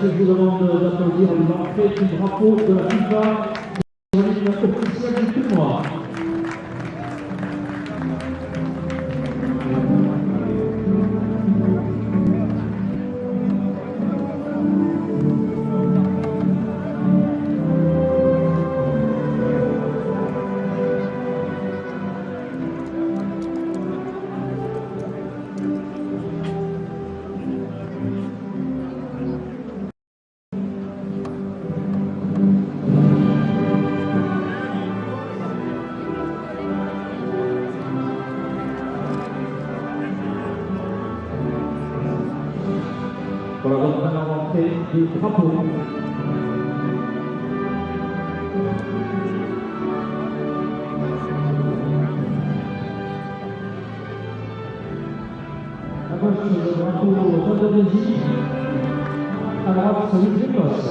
je vous demande d'applaudir l'entrée du drapeau de la FIFA sur l'hymne officiel du tournoi. Voilà donc maintenant l'entrée du drapeau. À gauche, le drapeau d'Indonésie. À droite, celui de l'Écosse.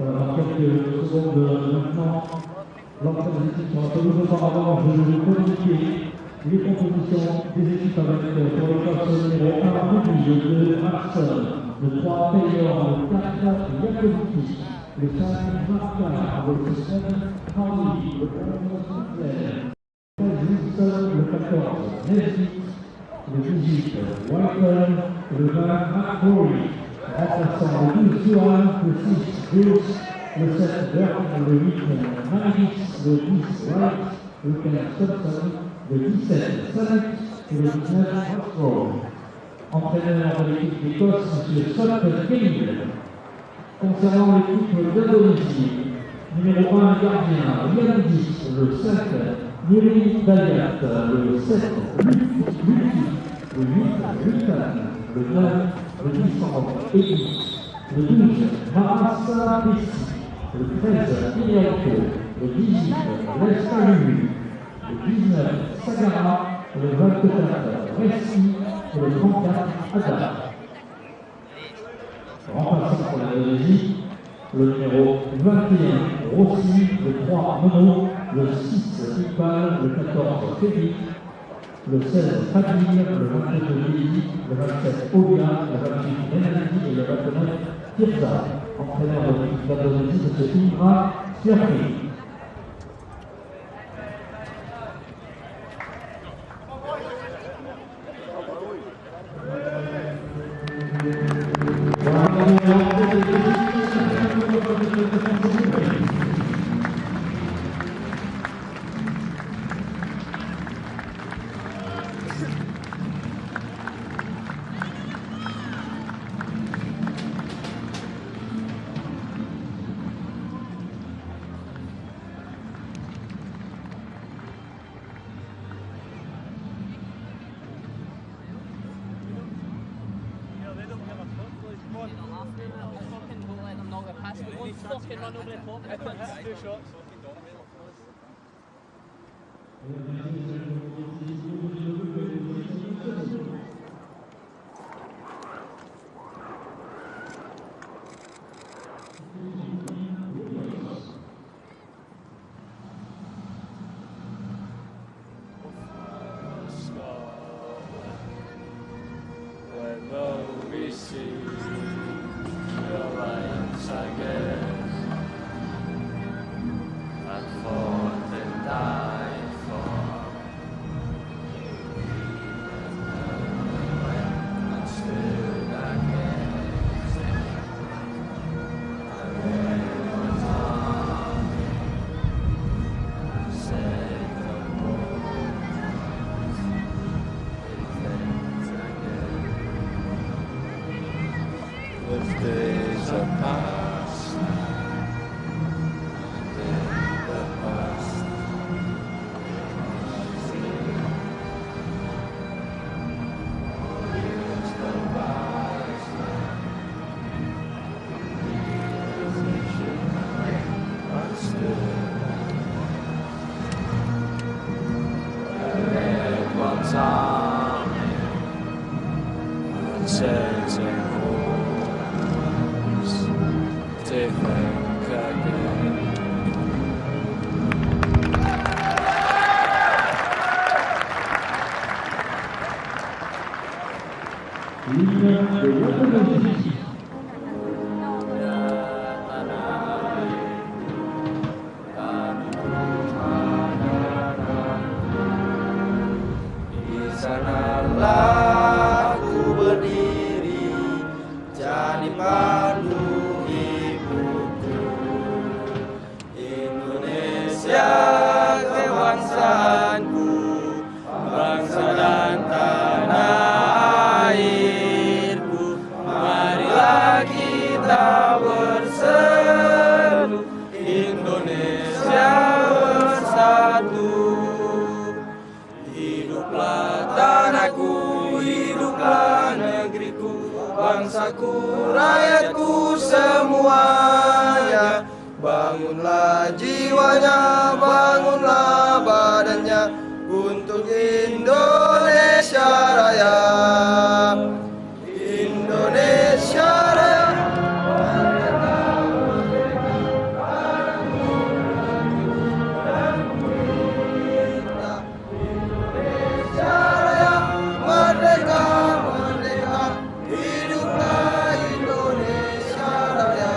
Voilà, dans quelques secondes maintenant, l'entrée des équipes sur la pelouse. Auparavant, je vais vous communiquer les compositions des équipes avec pour le poste numéro 1, Rudy, le 2, Marcel, le 3, Taylor, le 4, Yakoviti, le 5, Marca, le 7, Hardy, le 11, Sinclair, le 14, Nesbitt, le 18, Whiten, le 20, McCrory. Remplaçant le 12 Suran, le 6 Bruce, le 7 Burke, le 8 Managis, le 10 Wright, le 15 Thompson, le 17 Sanek et le 19 Oxford. Entraîneur de l'équipe d'Écosse, M. Scott Kelly. Concernant l'équipe d'Indonésie, numéro 1 gardien, Yann 10, le 5 Nuri Dayat, le 7 Lucky, le 8 Ritan, le 9 le 10 Eddie, le 12 Marassa Bessi, le 13 Ilialco, le 18 Lestalu, le 19 Sagara, le 24 Ressi et le 34 Ada. Remplaçant pour l'Indonésie, le numéro 21 Rossi, le 3 Mono, le 6 Iqbal, le 14 Félix, le 16 Hadir, le 22 Lili, le 27 Olia, le 28 Benaldi et le 29 Tirza. Entraîneur de l'équipe d'Indonésie, M. Indra Surpris. Fucking run over the top. Two shots. When we see your lights again. And fought and died for says and holds different again. Di sanalah aku berdiri, jadi pandu ibuku. Indonesia kebangsaanku, bangsa dan tanah airku. Marilah kita berseru, Indonesia bersatu. Hiduplah tanahku, hiduplah negeriku, bangsaku, rakyatku semuanya. Bangunlah jiwanya, bangunlah badannya, untuk Indonesia Raya. Indonesia Raya. Merdeka, merdeka, hiduplah Indonesia Raya.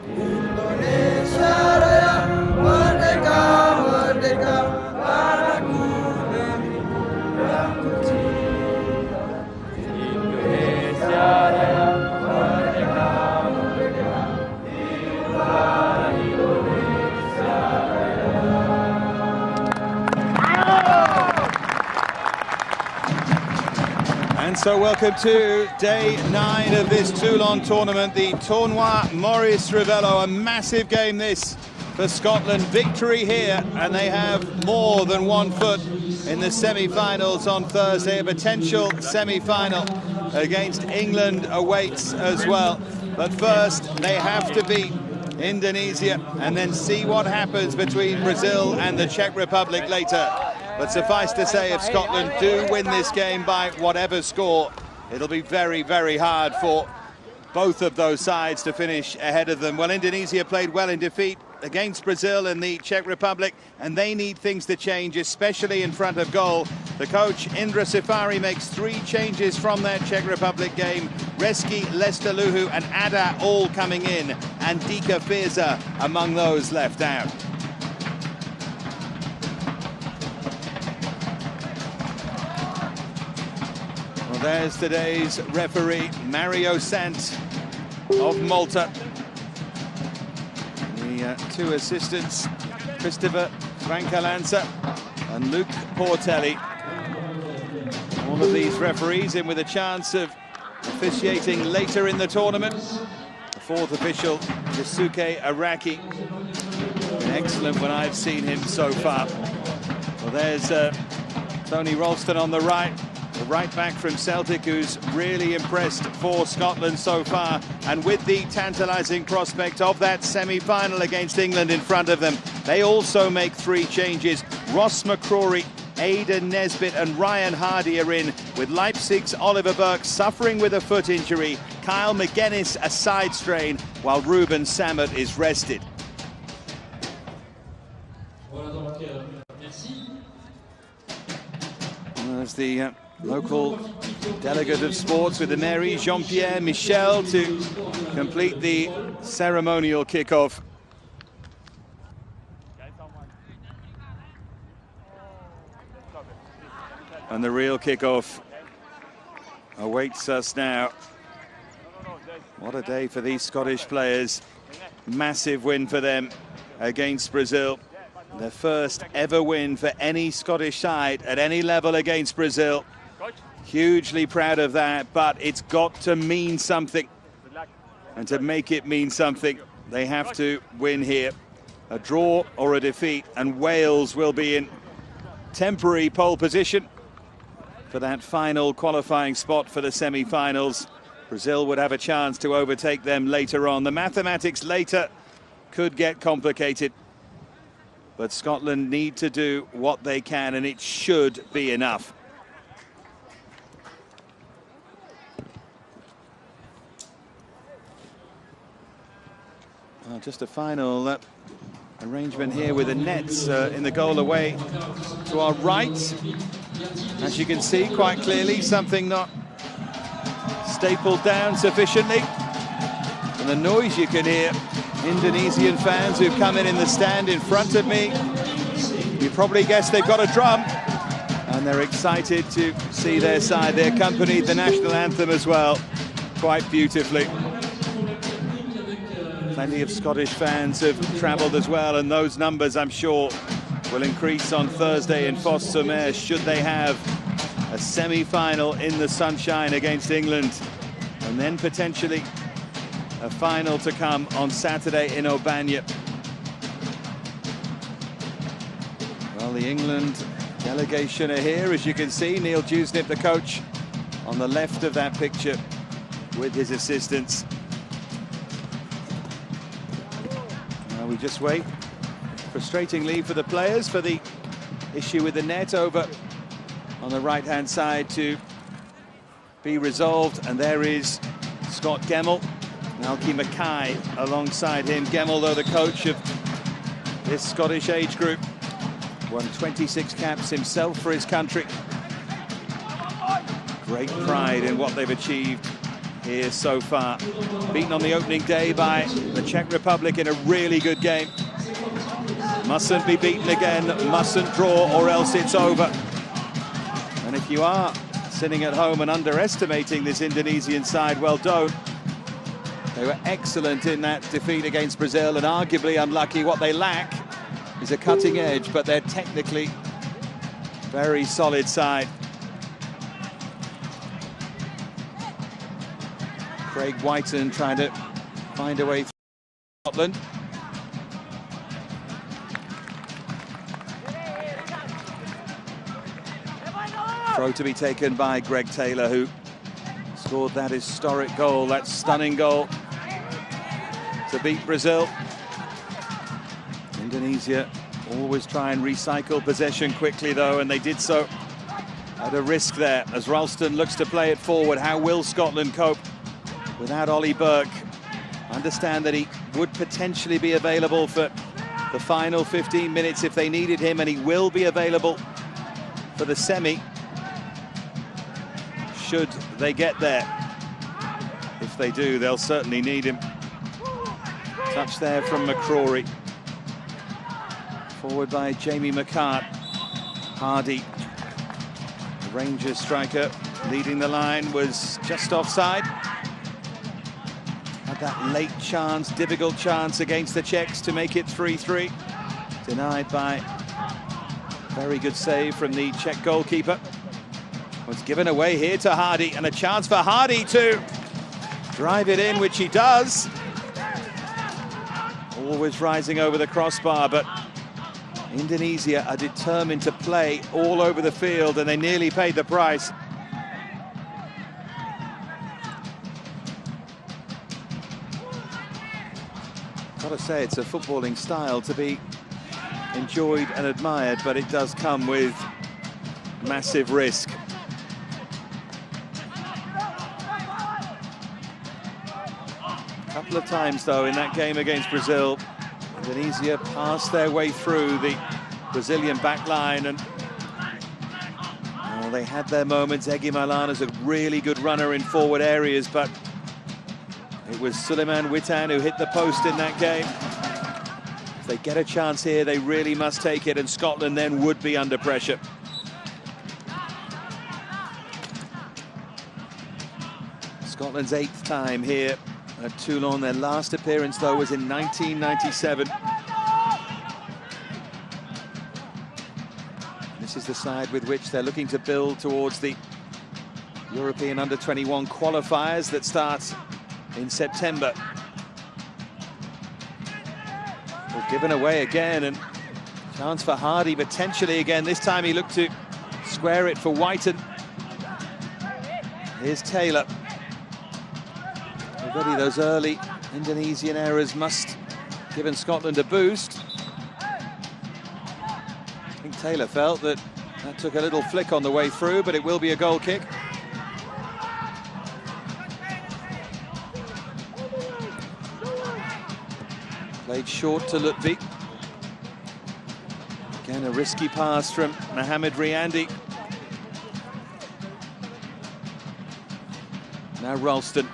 Indonesia Raya, merdeka, merdeka, tanahku, negeriku yang tercinta. Indonesia Raya, merdeka, merdeka, hiduplah Indonesia Raya. And so welcome to day 9 of this Toulon tournament, the Tournoi Maurice Revello. A massive game this for Scotland. Victory here, and they have more than 1 foot in the semi-finals on Thursday. A potential semi-final against England awaits as well. But first, they have to beat Indonesia and then see what happens between Brazil and the Czech Republic later. But suffice to say, if Scotland do win this game by whatever score, it'll be very, very hard for both of those sides to finish ahead of them. Well, Indonesia played well in defeat against Brazil and the Czech Republic, and they need things to change, especially in front of goal. The coach, Indra Safari, makes 3 changes from that Czech Republic game. Reski, Lesteluhu and Ada all coming in, and Dika Firza among those left out. Well, there's today's referee, Mario Sant of Malta. The 2 assistants, Christopher Francalanza and Luke Portelli. All of these referees in with a chance of officiating later in the tournament. The 4th official, Yusuke Araki. Been excellent when I've seen him so far. Well, there's Tony Ralston on the right. The right back from Celtic, who's really impressed for Scotland so far, and with the tantalising prospect of that semi-final against England in front of them, they also make 3 changes. Ross McCrory, Aidan Nesbitt and Ryan Hardy are in, with Leipzig's Oliver Burke suffering with a foot injury, Kyle McGuinness a side strain, while Ruben Sammet is rested. There's the local delegate of sports with the mairie, Jean-Pierre Michel, to complete the ceremonial kickoff. And the real kickoff awaits us now. What a day for these Scottish players. Massive win for them against Brazil. Their first ever win for any Scottish side at any level against Brazil. Hugely proud of that, but it's got to mean something. And to make it mean something, they have to win here. A draw or a defeat, and Wales will be in temporary pole position for that final qualifying spot for the semi-finals. Brazil would have a chance to overtake them later on. The mathematics later could get complicated, but Scotland need to do what they can, and it should be enough. Just a final arrangement here with the nets in the goal away to our right. As you can see quite clearly, something not stapled down sufficiently. And the noise you can hear, Indonesian fans who've come in the stand in front of me. You probably guessed they've got a drum, and they're excited to see their side. They accompanied the national anthem as well, quite beautifully. Plenty of Scottish fans have travelled as well, and those numbers, I'm sure, will increase on Thursday in Fosse-sur-Mer should they have a semi-final in the sunshine against England, and then potentially a final to come on Saturday in Aubagne. Well, the England delegation are here, as you can see. Neil Dewsnip, the coach, on the left of that picture with his assistants. We just wait frustratingly for the players for the issue with the net over on the right-hand side to be resolved. And there is Scott Gemmell, Malky Mackay alongside him. Gemmell, though, the coach of this Scottish age group, won 26 caps himself for his country. Great pride in what they've achieved here so far. Beaten on the opening day by the Czech Republic in a really good game. Mustn't be beaten again, mustn't draw, or else it's over. And if you are sitting at home and underestimating this Indonesian side, well, don't. They were excellent in that defeat against Brazil, and arguably unlucky. What they lack is a cutting edge, but they're technically very solid side. Craig Whiten trying to find a way through Scotland. Throw to be taken by Greg Taylor, who scored that historic goal, that stunning goal to beat Brazil. Indonesia always try and recycle possession quickly, though, and they did so at a risk there as Ralston looks to play it forward. How will Scotland cope without Ollie Burke? Understand that he would potentially be available for the final 15 minutes if they needed him, and he will be available for the semi should they get there. If they do, they'll certainly need him. Touch there from McCrory. Forward by Jamie McCart. Hardy, the Rangers striker, leading the line, was just offside. Had that late chance, difficult chance against the Czechs to make it 3-3. Denied by very good save from the Czech goalkeeper. Was given away here to Hardy, and a chance for Hardy to drive it in, which he does. Always rising over the crossbar, but Indonesia are determined to play all over the field, and they nearly paid the price. Gotta say, it's a footballing style to be enjoyed and admired, but it does come with massive risk. A couple of times, though, in that game against Brazil, Indonesia passed their way through the Brazilian back line, and well, they had their moments. Egy Maulana's a really good runner in forward areas, but it was Suleiman Witan who hit the post in that game. If they get a chance here, they really must take it, and Scotland then would be under pressure. Scotland's 8th time here at Toulon. Their last appearance, though, was in 1997. This is the side with which they're looking to build towards the European under-21 qualifiers that start in September. Well, given away again, and chance for Hardy potentially again. This time he looked to square it for Whiten. Here's Taylor. Already those early Indonesian errors must have given Scotland a boost. I think Taylor felt that took a little flick on the way through, but it will be a goal kick. Played short to Ludwig. Again, a risky pass from Mohamed Riandi. Now Ralston.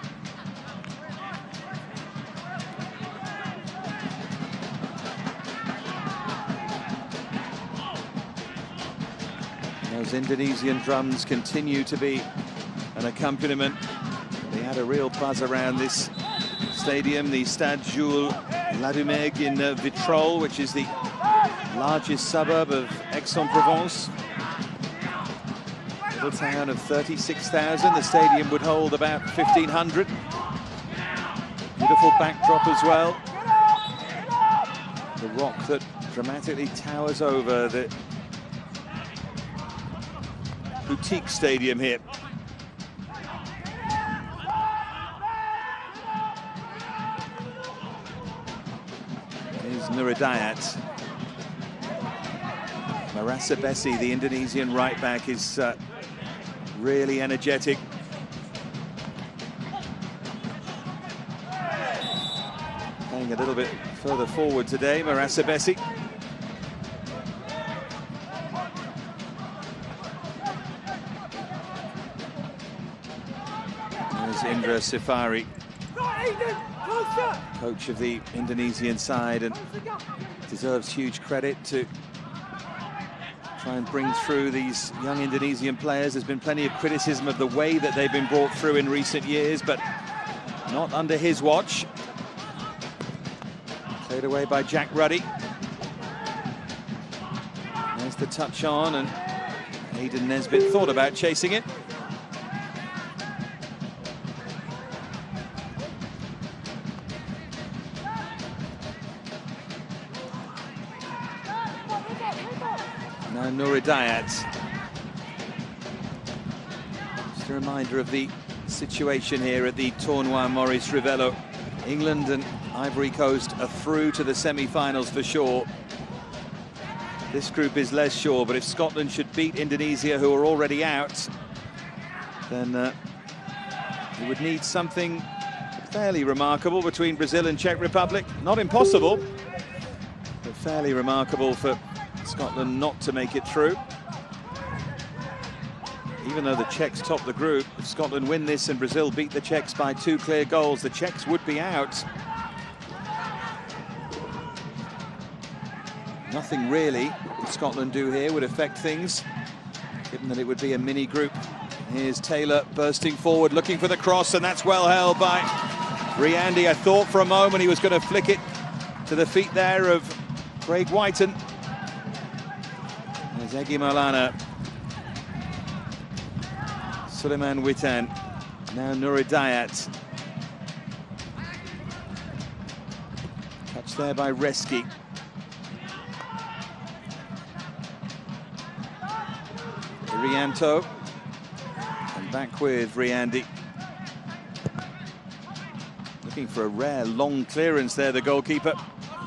Those Indonesian drums continue to be an accompaniment. They had a real buzz around this stadium, the Stade Jules Ladumeg in Vitrolles, which is the largest suburb of Aix-en-Provence. Little town of 36,000. The stadium would hold about 1,500. Beautiful backdrop as well. The rock that dramatically towers over the boutique stadium here. Here's Nuridayat. Marasa Bessi, the Indonesian right back, is really energetic. Playing a little bit further forward today, Marasa Bessi. There's Indra Sifari, coach of the Indonesian side, and deserves huge credit to try and bring through these young Indonesian players. There's been plenty of criticism of the way that they've been brought through in recent years, but not under his watch. Played away by Jack Ruddy. There's the touch on, and Aidan Nesbitt thought about chasing it. Now Nuridayat. Just a reminder of the situation here at the Tournoi Maurice Revello. England and Ivory Coast are through to the semi-finals for sure. This group is less sure, but if Scotland should beat Indonesia, who are already out, then it would need something fairly remarkable between Brazil and Czech Republic. Not impossible, but fairly remarkable for Scotland not to make it through. Even though the Czechs top the group, if Scotland win this and Brazil beat the Czechs by 2 clear goals, the Czechs would be out. Nothing really that Scotland do here would affect things, given that it would be a mini group. Here's Taylor bursting forward, looking for the cross, and that's well held by Riandi. I thought for a moment he was going to flick it to the feet there of Craig Whiten. There's Egy Maulana. Suleiman Witan. Now Nuridayat. Touch there by Reski. Rianto. And back with Riandi. Looking for a rare long clearance there, the goalkeeper.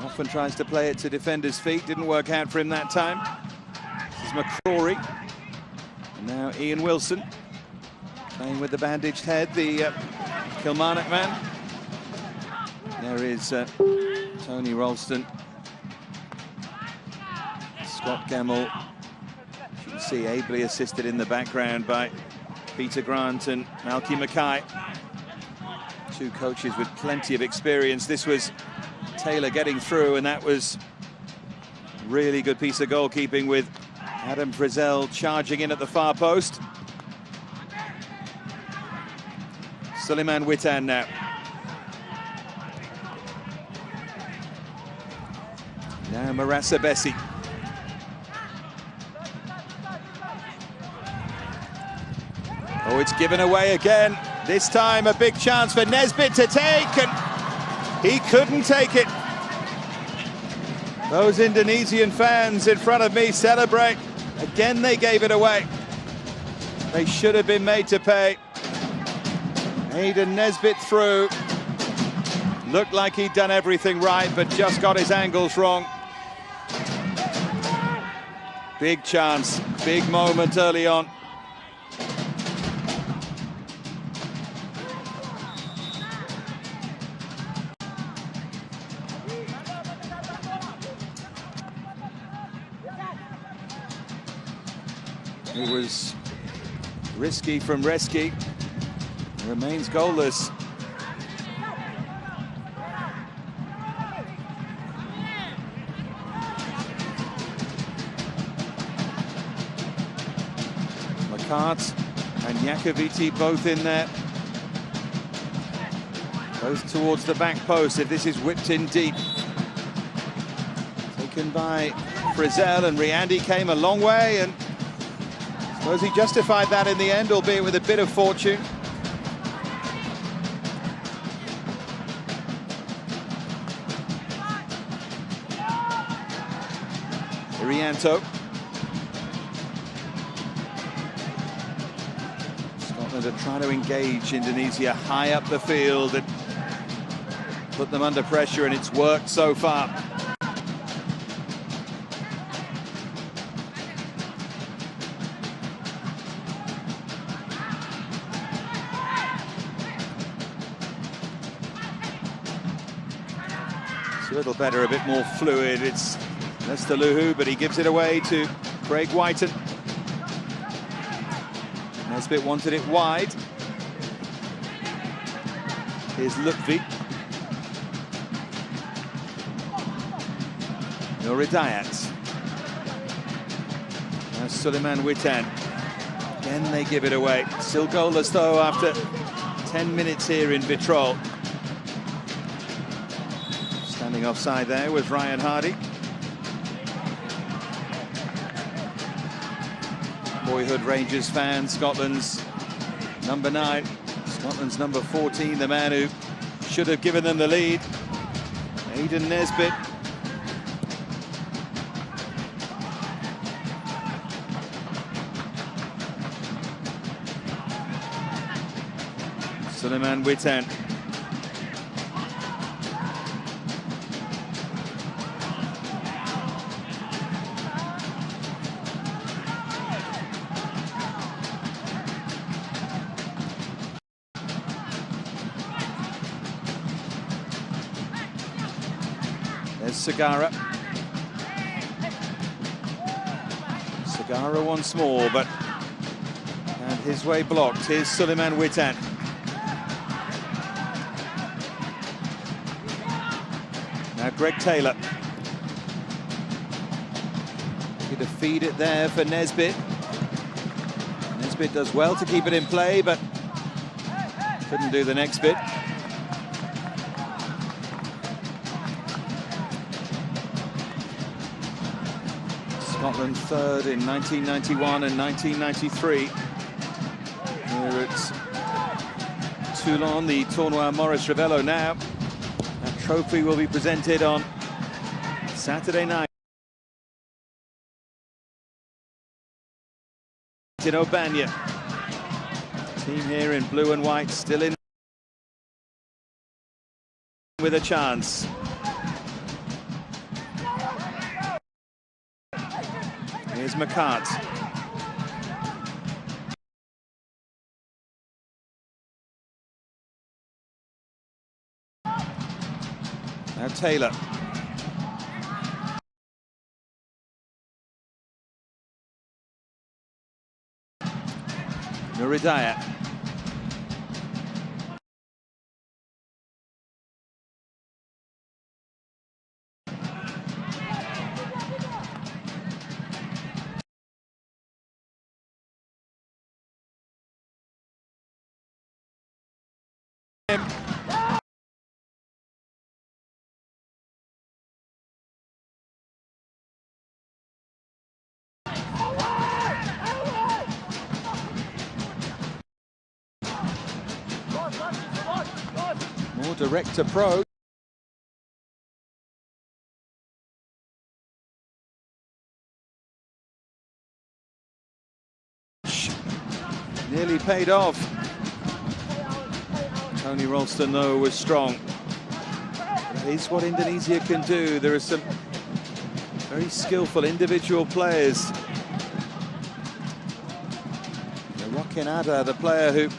Often tries to play it to defenders' feet. Didn't work out for him that time. This is McCrory. And now Ian Wilson. Playing with the bandaged head, the Kilmarnock man. There is Tony Ralston. Scott Gemmell. You can see ably assisted in the background by Peter Grant and Malky Mackay. Two coaches with plenty of experience. This was Taylor getting through, and that was really good piece of goalkeeping with Adam Frizzell charging in at the far post. Suleiman Witan now. Now Marasa Bessi. Oh, it's given away again. This time a big chance for Nesbitt to take, and he couldn't take it. Those Indonesian fans in front of me celebrate. Again, they gave it away. They should have been made to pay. Aidan Nesbitt through. Looked like he'd done everything right, but just got his angles wrong. Big chance, big moment early on. It was risky from Reski. Remains goalless. Makart and Jakoviti both in there. Both towards the back post. If this is whipped in deep. Taken by Frizzell, and Riandi came a long way, and I suppose he justified that in the end, albeit with a bit of fortune. Irianto. Scotland are trying to engage Indonesia high up the field and put them under pressure, and it's worked so far. It's a little better, a bit more fluid. It's Nestaluhu, but he gives it away to Craig Whiten. Nesbitt wanted it wide. Here's Lutfi. Nuridayat. Now Suleiman Witan. Again they give it away. Still goalless though after 10 minutes here in Vitrol. Standing offside there was Ryan Hardy. Boyhood Rangers fan, Scotland's number 9, Scotland's number 14, the man who should have given them the lead, Aidan Nesbitt. Suleiman Witan. There's Sagara. Sagara once more, but and his way blocked. Here's Suleiman Witan. Now Greg Taylor. Going to feed it there for Nesbitt. Nesbitt does well to keep it in play, but couldn't do the next bit. Scotland third in 1991 and 1993. Here at Toulon, the Tournoi Maurice Revello now. That trophy will be presented on Saturday night in Aubagne. Team here in blue and white still in with a chance. Here's Makart. Now Taylor. Nuridayat. More direct approach. Nearly paid off. Tony Ralston, though, was strong. It's what Indonesia can do. There are some very skillful individual players. Joaquin Ada, the player who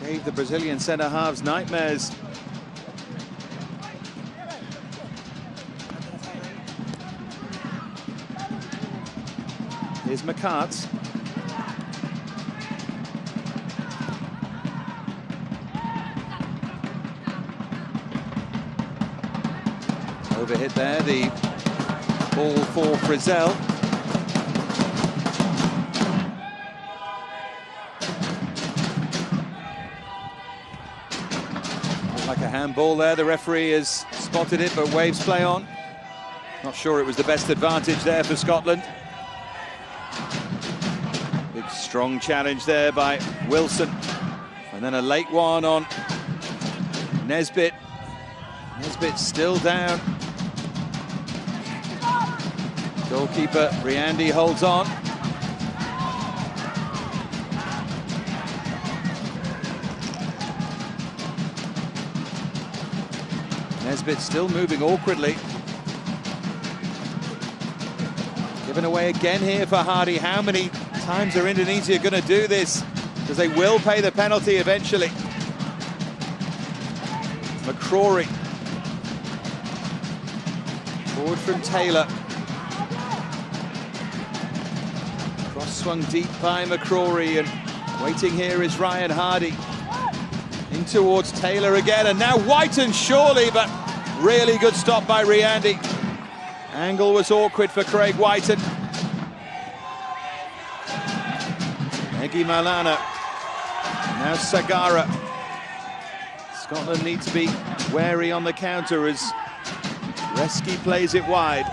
gave the Brazilian centre-halves nightmares. Here's McCart. Overhit there, the ball for Frizzell. Like a handball there, the referee has spotted it, but waves play on. Not sure it was the best advantage there for Scotland. Big strong challenge there by Wilson. And then a late one on Nesbitt. Nesbitt still down. Goalkeeper Riandi holds on. Nesbitt still moving awkwardly. Given away again here for Hardy. How many times are Indonesia going to do this? Because they will pay the penalty eventually. McCrory. Forward from Taylor. Cross swung deep by McCrory, and waiting here is Ryan Hardy. In towards Taylor again, and now Whiten surely, but really good stop by Riandi. Angle was awkward for Craig Whiten. Egi Malana. Now Sagara. Scotland need to be wary on the counter as Reski plays it wide.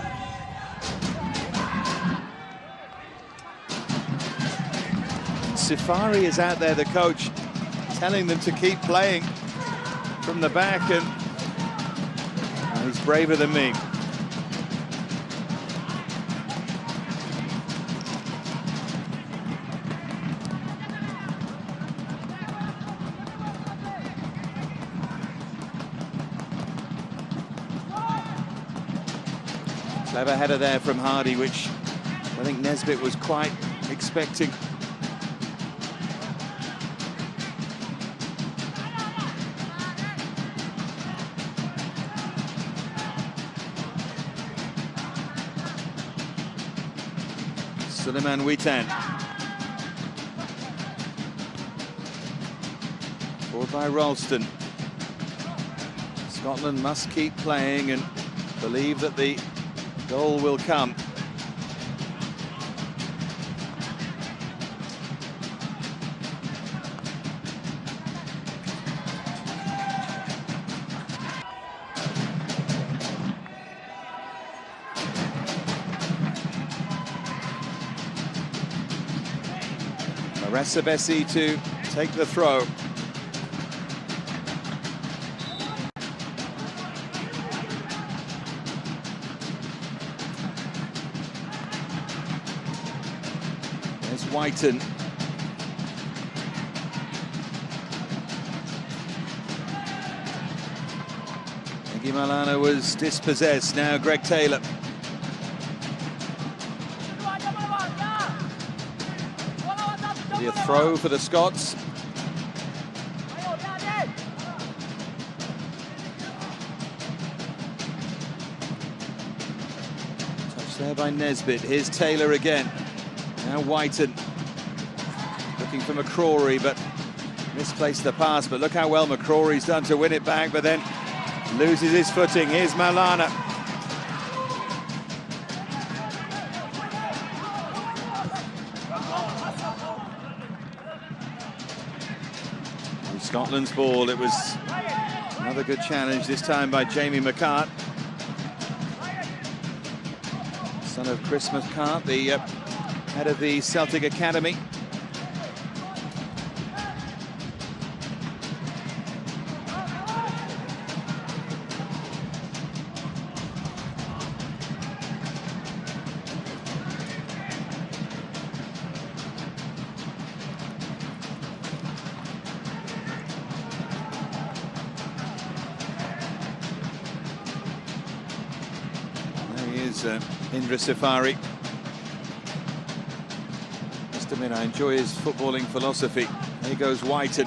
Safari is out there, the coach, telling them to keep playing from the back, and he's braver than me. Clever header there from Hardy, which I think Nesbitt was quite expecting. Suleiman Witan. Forward by Ralston. Scotland must keep playing and believe that the goal will come. Maressa Bessi to take the throw. There's Whiten. Egi Malana was dispossessed. Now Greg Taylor. A throw for the Scots. Touch there by Nesbitt. Here's Taylor again. Now Whiten. Looking for McCrory, but misplaced the pass. But look how well McCrory's done to win it back, but then loses his footing. Here's Malana. Scotland's ball. It was another good challenge, this time by Jamie McCart. Son of Chris McCart, the head of the Celtic Academy. Indra Safari. Must admit, I enjoy his footballing philosophy. There goes Whiten.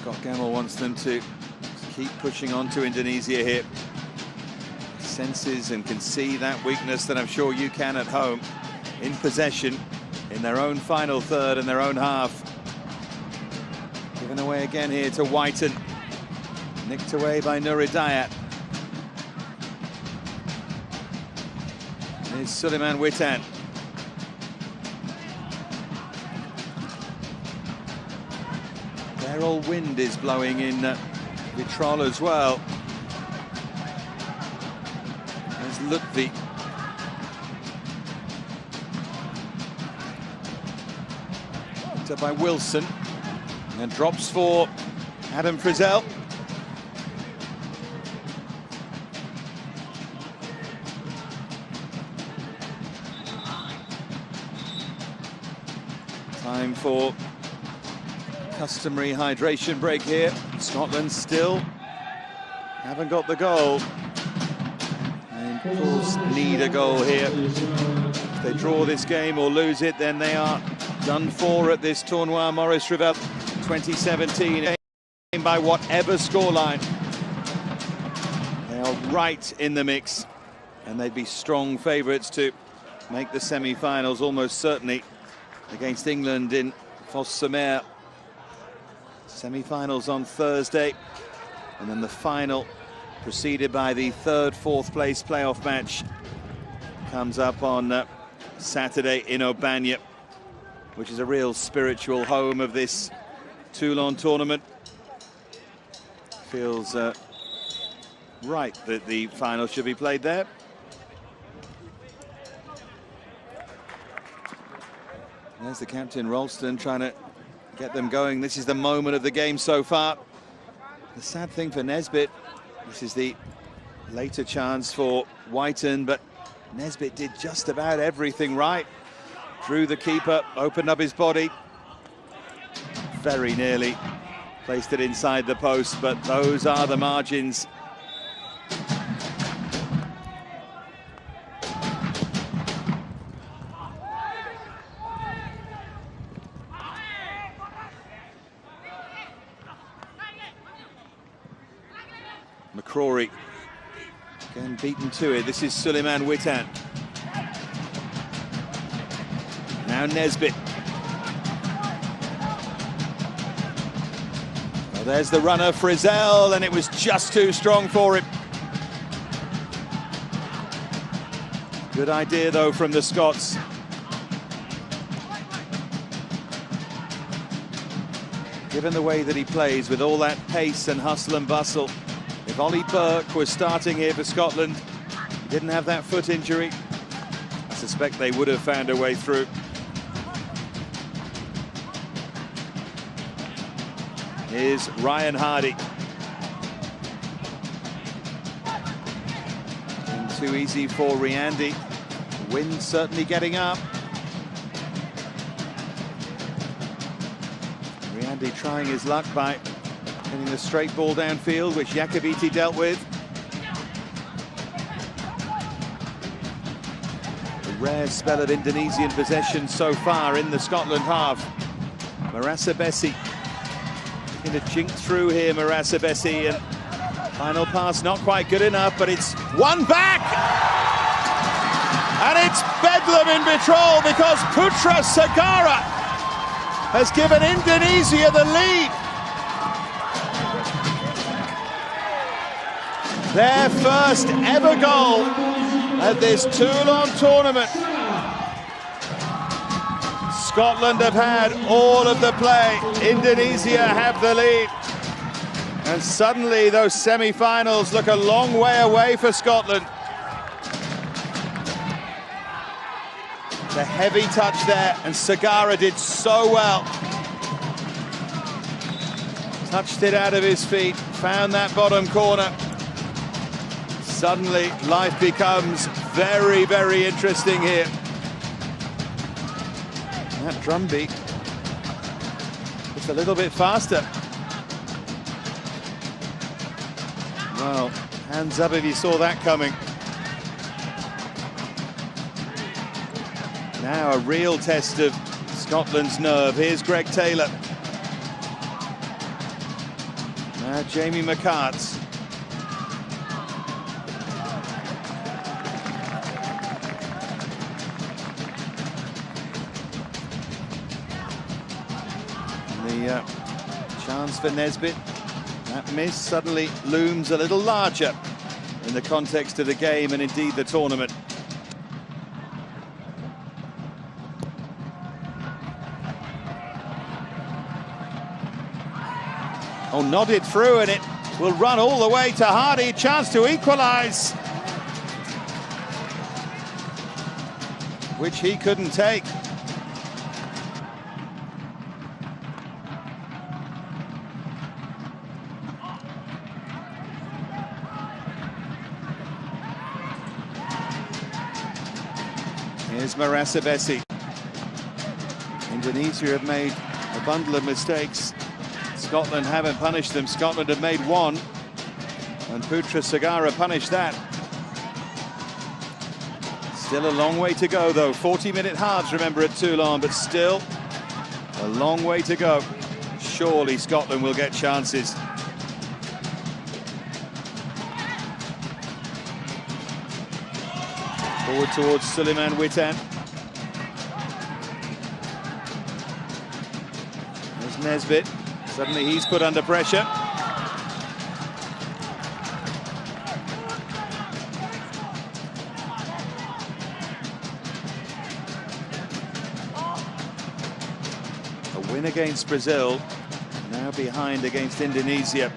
Scott Gemmell wants them to keep pushing on to Indonesia here. Senses and can see that weakness that I'm sure you can at home. In possession, in their own final third and their own half. Given away again here to Whiten. Nicked away by Nuridayat. Here's Suleiman Witan. Beryl wind is blowing in Vitrol as well. There's Lutfi. Picked up by Wilson. And drops for Adam Frizzell. Time for customary hydration break here. Scotland still haven't got the goal. And Bulls need a goal here. If they draw this game or lose it, then they are done for at this Tournoi Maurice Revel 2017. By whatever scoreline, they are right in the mix, and they'd be strong favourites to make the semi-finals almost certainly against England in Fos-sur-Mer. Semi-finals on Thursday, and then the final, preceded by the third, fourth place playoff match, comes up on Saturday in Aubagne, which is a real spiritual home of this Toulon tournament. Feels right that the final should be played there. There's the captain, Ralston, trying to get them going. This is the moment of the game so far. The sad thing for Nesbitt, this is the later chance for Whiten, but Nesbitt did just about everything right. Drew the keeper, opened up his body. Very nearly placed it inside the post, but those are the margins. McCrory again beaten to it. This is Suleiman Witan. Now Nesbitt. Well, there's the runner, Frizzell, and it was just too strong for him. Good idea, though, from the Scots. Given the way that he plays, with all that pace and hustle and bustle, if Ollie Burke was starting here for Scotland, didn't have that foot injury, I suspect they would have found a way through. Here's Ryan Hardy. And too easy for Riandy. Wind certainly getting up. Riandy trying his luck by hitting the straight ball downfield, which Jakabiti dealt with. A rare spell of Indonesian possession so far in the Scotland half. Marassa Bessi going to jink through here, Marassa Bessi, and final pass not quite good enough, but it's one back! And it's bedlam in Vitrol because Putra Sagara has given Indonesia the lead. Their first ever goal at this Toulon tournament. Scotland have had all of the play. Indonesia have the lead. And suddenly those semi-finals look a long way away for Scotland. The heavy touch there, and Sagara did so well. Touched it out of his feet, found that bottom corner. Suddenly, life becomes very, very interesting here. That drum beat just a little bit faster. Well, hands up if you saw that coming. Now a real test of Scotland's nerve. Here's Greg Taylor. Now Jamie McCart's. The chance for Nesbitt. That miss suddenly looms a little larger in the context of the game and indeed the tournament. Oh, nodded through, and it will run all the way to Hardy. Chance to equalise, which he couldn't take. Here's Marasabesi. Indonesia have made a bundle of mistakes. Scotland haven't punished them. Scotland have made one, and Putra Sagara punished that. Still a long way to go, though. 40-minute halves, remember, at Toulon, but still a long way to go. Surely Scotland will get chances. Forward towards Suleiman Witan. There's Nesbitt. Suddenly he's put under pressure. A win against Brazil, now behind against Indonesia.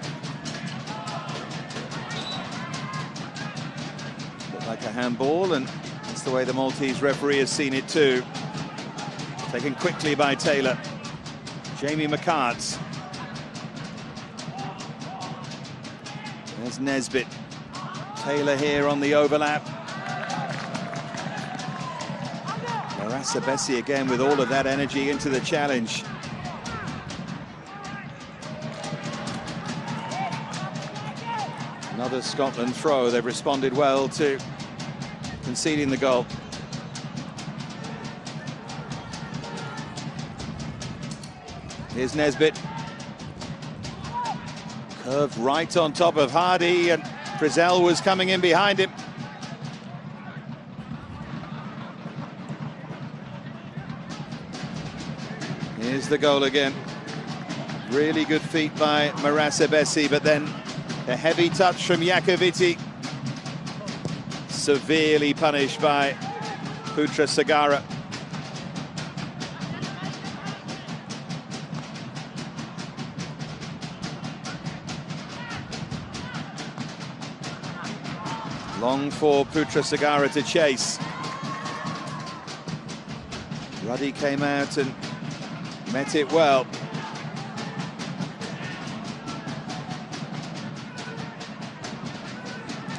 Looked like a handball, and that's the way the Maltese referee has seen it too. Taken quickly by Taylor. Jamie McCart's. There's Nesbitt. Taylor here on the overlap. Marasabesi again with all of that energy into the challenge. Another Scotland throw. They've responded well to conceding the goal. Here's Nesbitt. Curved right on top of Hardy, and Frizzell was coming in behind him. Here's the goal again. Really good feet by Marasabesi, but then a heavy touch from Iacovitti. Severely punished by Putra Sagara. Long for Putra Sagara to chase. Ruddy came out and met it well.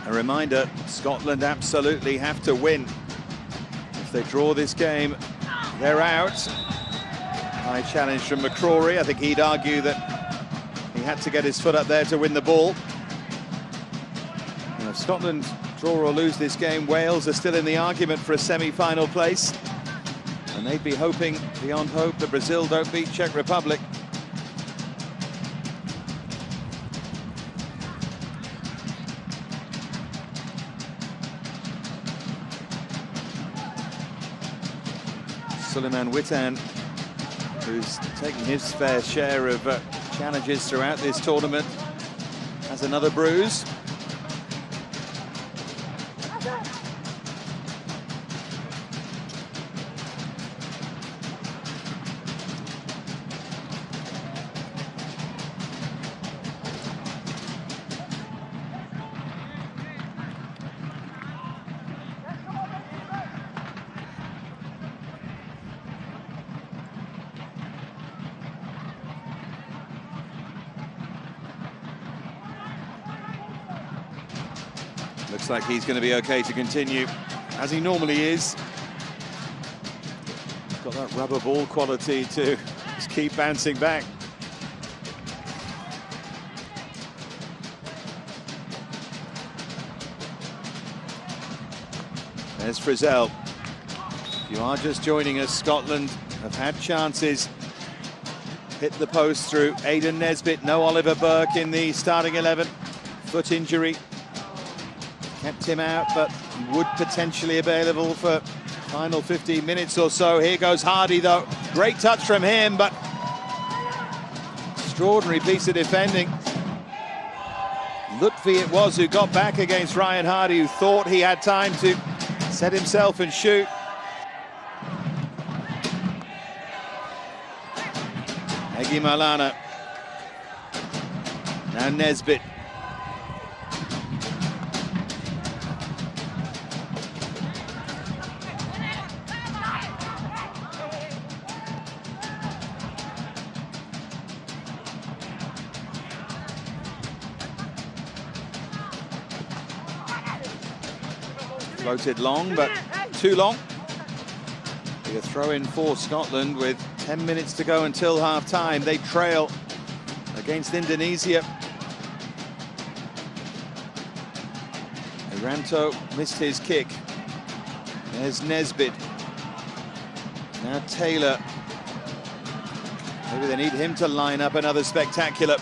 A reminder, Scotland absolutely have to win. If they draw this game, they're out. High challenge from McCrory. I think he'd argue that he had to get his foot up there to win the ball. And if Scotland draw or lose this game, Wales are still in the argument for a semi-final place. And they'd be hoping, beyond hope, that Brazil don't beat Czech Republic. Suleiman Witan, who's taken his fair share of challenges throughout this tournament, has another bruise. Looks like he's going to be okay to continue, as he normally is. He's got that rubber ball quality to just keep bouncing back. There's Frizzell. If you are just joining us, Scotland have had chances hit the post through Aidan Nesbitt. No Oliver Burke in the starting 11. Foot injury kept him out, but he would potentially be available for final 15 minutes or so. Here goes Hardy, though. Great touch from him, but extraordinary piece of defending. Lutfi it was who got back against Ryan Hardy, who thought he had time to set himself and shoot. Egi Malana. Now Nesbitt. Floated long, but too long. A throw in for Scotland with 10 minutes to go until half-time. They trail against Indonesia. Ranto missed his kick. There's Nesbitt. Now Taylor. Maybe they need him to line up another spectacular.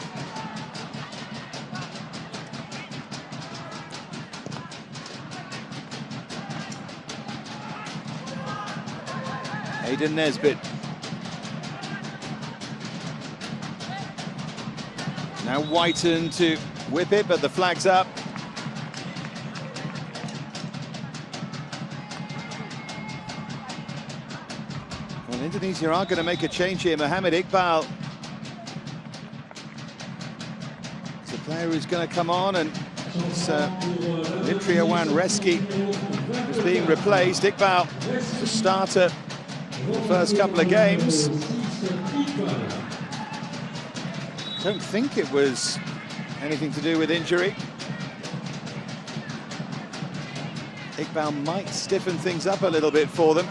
Aidan Nesbitt. Now Whiten to whip it, but the flag's up. Well, Indonesia are going to make a change here. Mohamed Iqbal is a player who's going to come on, and it's Mitriawan Reski is being replaced. Iqbal, the starter the first couple of games. Don't think it was anything to do with injury. Iqbal might stiffen things up a little bit for them.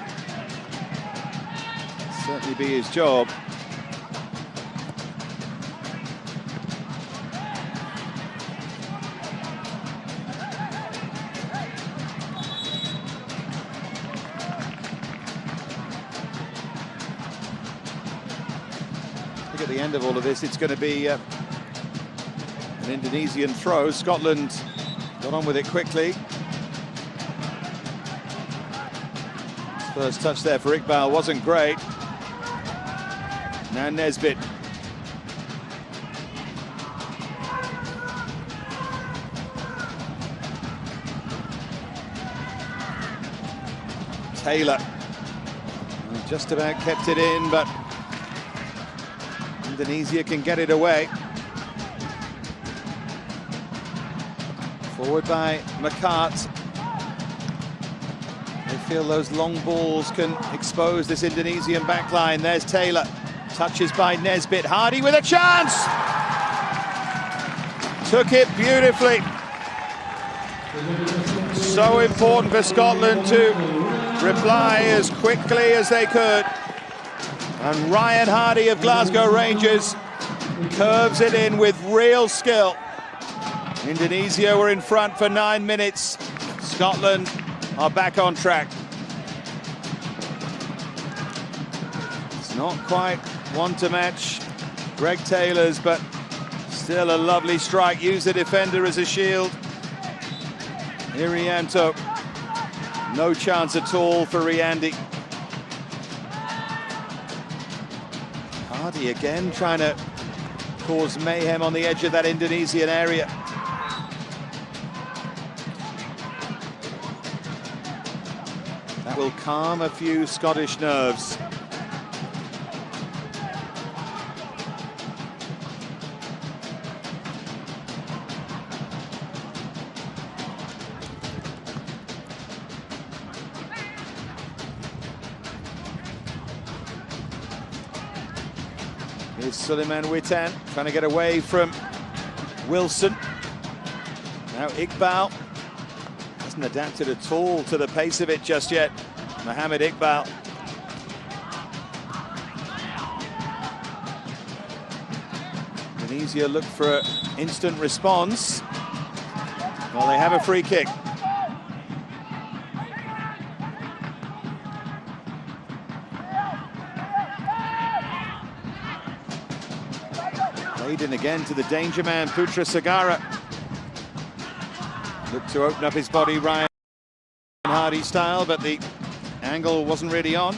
Certainly be his job. At the end of all of this, it's going to be an Indonesian throw. Scotland got on with it quickly. First touch there for Iqbal wasn't great. Now Nesbitt. Taylor just about kept it in, but Indonesia can get it away. Forward by McCart. They feel those long balls can expose this Indonesian backline. There's Taylor. Touches by Nesbitt. Hardy with a chance! Took it beautifully. So important for Scotland to reply as quickly as they could. And Ryan Hardy of Glasgow Rangers curves it in with real skill. Indonesia were in front for 9 minutes. Scotland are back on track. It's not quite one to match Greg Taylor's, but still a lovely strike. Use the defender as a shield. Irianto. No chance at all for Riandi. Hardy again trying to cause mayhem on the edge of that Indonesian area. That will calm a few Scottish nerves. Here's Suleiman Witan trying to get away from Wilson. Now Iqbal hasn't adapted at all to the pace of it just yet. Mohamed Iqbal. Indonesia look for an instant response. Well, they have a free kick. Played in again to the danger man, Putra Sagara. Looked to open up his body, Ryan Hardy style, but the angle wasn't really on.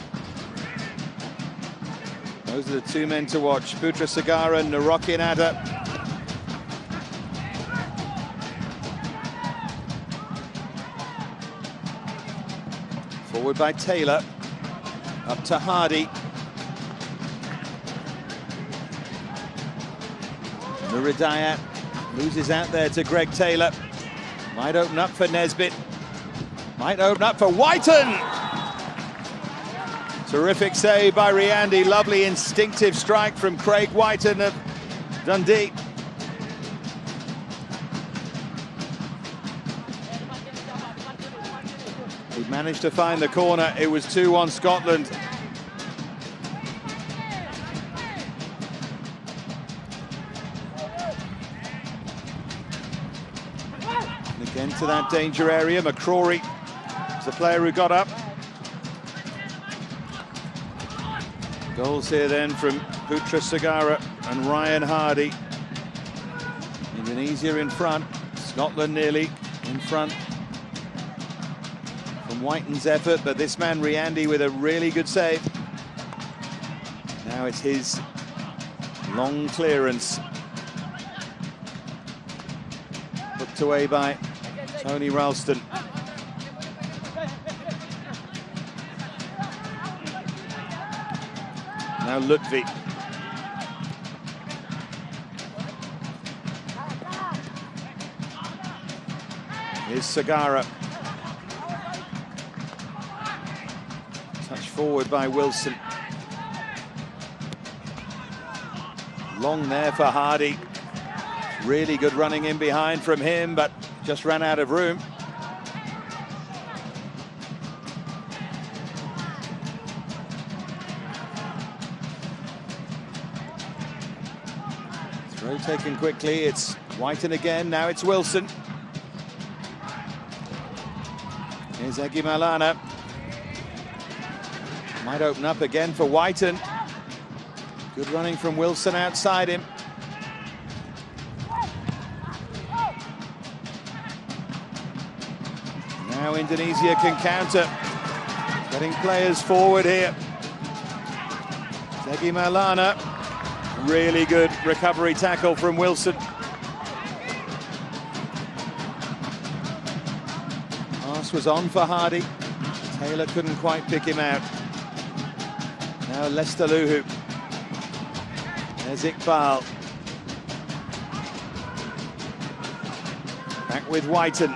Those are the two men to watch, Putra Sagara and Narokin Ada. Forward by Taylor, up to Hardy. Nuridayat loses out there to Greg Taylor. Might open up for Nesbitt. Might open up for Whiten. Terrific save by Riandi. Lovely instinctive strike from Craig Whiten of Dundee. He managed to find the corner. It was 2-1 Scotland. And again to that danger area. McCrory is the player who got up. Goals here then from Putra Sagara and Ryan Hardy. Indonesia in front. Scotland nearly in front from Whiten's effort, but this man Riandi with a really good save. Now it's his long clearance. Put away by Tony Ralston. Now Lutfi. Here's Sagara. Touch forward by Wilson. Long there for Hardy. Really good running in behind from him, but just ran out of room. Throw taken quickly. It's Whiten again. Now it's Wilson. Here's Egi Malana. Might open up again for Whiten. Good running from Wilson outside him. Now Indonesia can counter. Getting players forward here. Egi Malana. Really good recovery tackle from Wilson. Pass was on for Hardy. Taylor couldn't quite pick him out. Now Lester Luhu. There's Iqbal. Back with Whiten.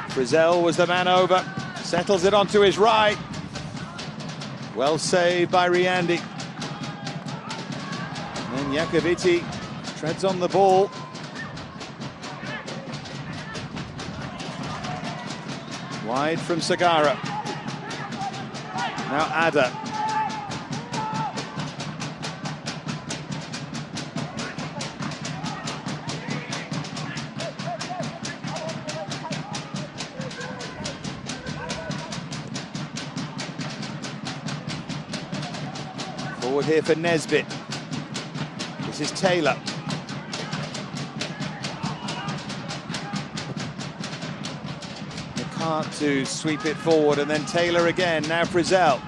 Frizzell was the man over. Settles it onto his right. Well saved by Riandi. And then Jakoviti treads on the ball. Wide from Sagara. Now Ada. Forward here for Nesbitt. This is Taylor. McCart to sweep it forward, and then Taylor again. Now Frizzell.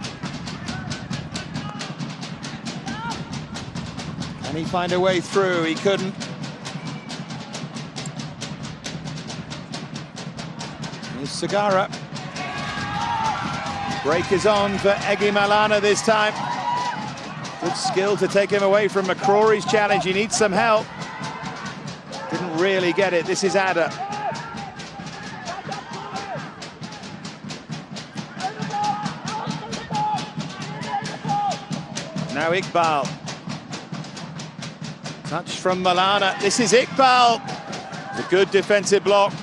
Can he find a way through? He couldn't. Here's Sagara. Break is on for Egi Malana this time. Good skill to take him away from McCrory's challenge. He needs some help. Didn't really get it. This is Ada. Now Iqbal. Touch from Malana. This is Iqbal. It's a good defensive block.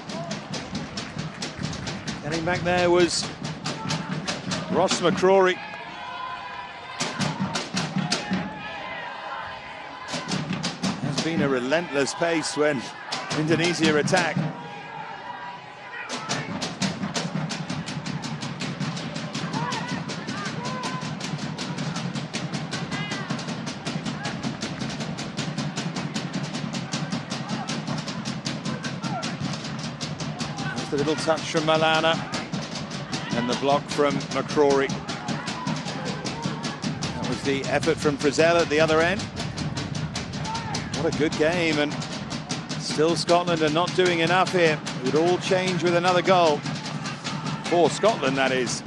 Getting back there was Ross McCrory. Has been a relentless pace when Indonesia attack. a little touch from Malana, and the block from McCrory. That was the effort from Frizzell at the other end. What a good game, and still Scotland are not doing enough here. It would all change with another goal. For Scotland, that is.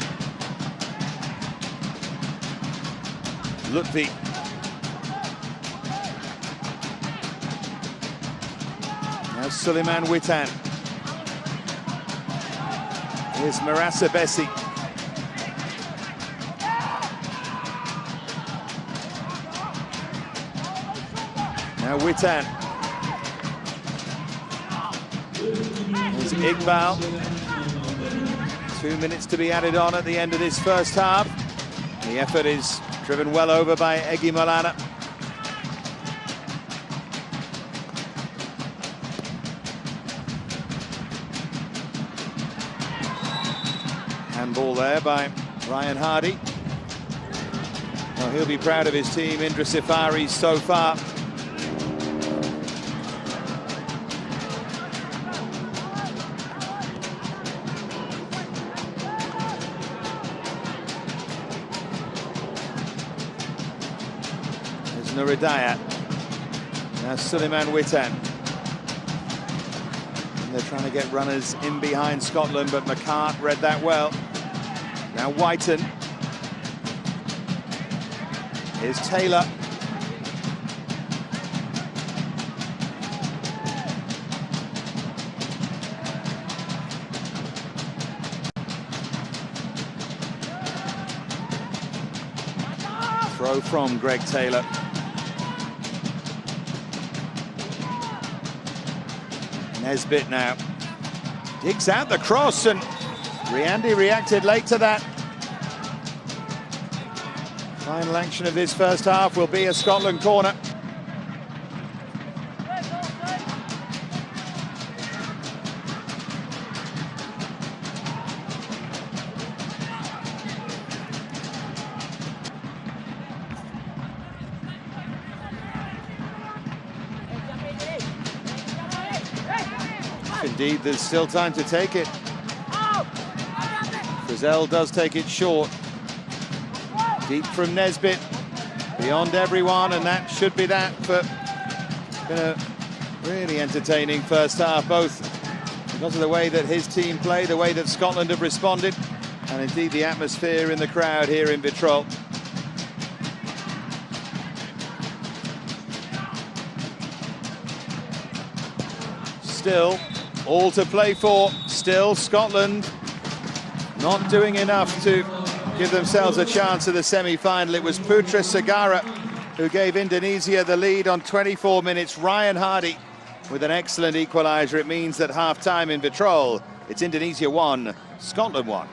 Lutfi. Now Suleiman Witan. Here's Marassa Bessi. Now Witan. There's Iqbal. 2 minutes to be added on at the end of this first half. The effort is driven well over by Egi Malana. Handball there by Ryan Hardy. Well, he'll be proud of his team, Indra Safari, so far. Nuridayat. Now Suleiman Witan. And they're trying to get runners in behind Scotland, but McCart read that well. Now Whiten. Here's Taylor. Throw from Greg Taylor. Nesbitt now digs out the cross, and Riandi reacted late to that. Final action of this first half will be a Scotland corner. Indeed, there's still time to take it. Frizzell does take it short. Deep from Nesbitt, beyond everyone, and that should be that. But been a really entertaining first half, both because of the way that his team played, the way that Scotland have responded, and indeed the atmosphere in the crowd here in Vitrol. Still all to play for. Still Scotland not doing enough to give themselves a chance at the semi-final. It was Putra Sagara who gave Indonesia the lead on 24 minutes. Ryan Hardy with an excellent equaliser. It means that half-time in Vitrol, it's Indonesia 1, Scotland 1.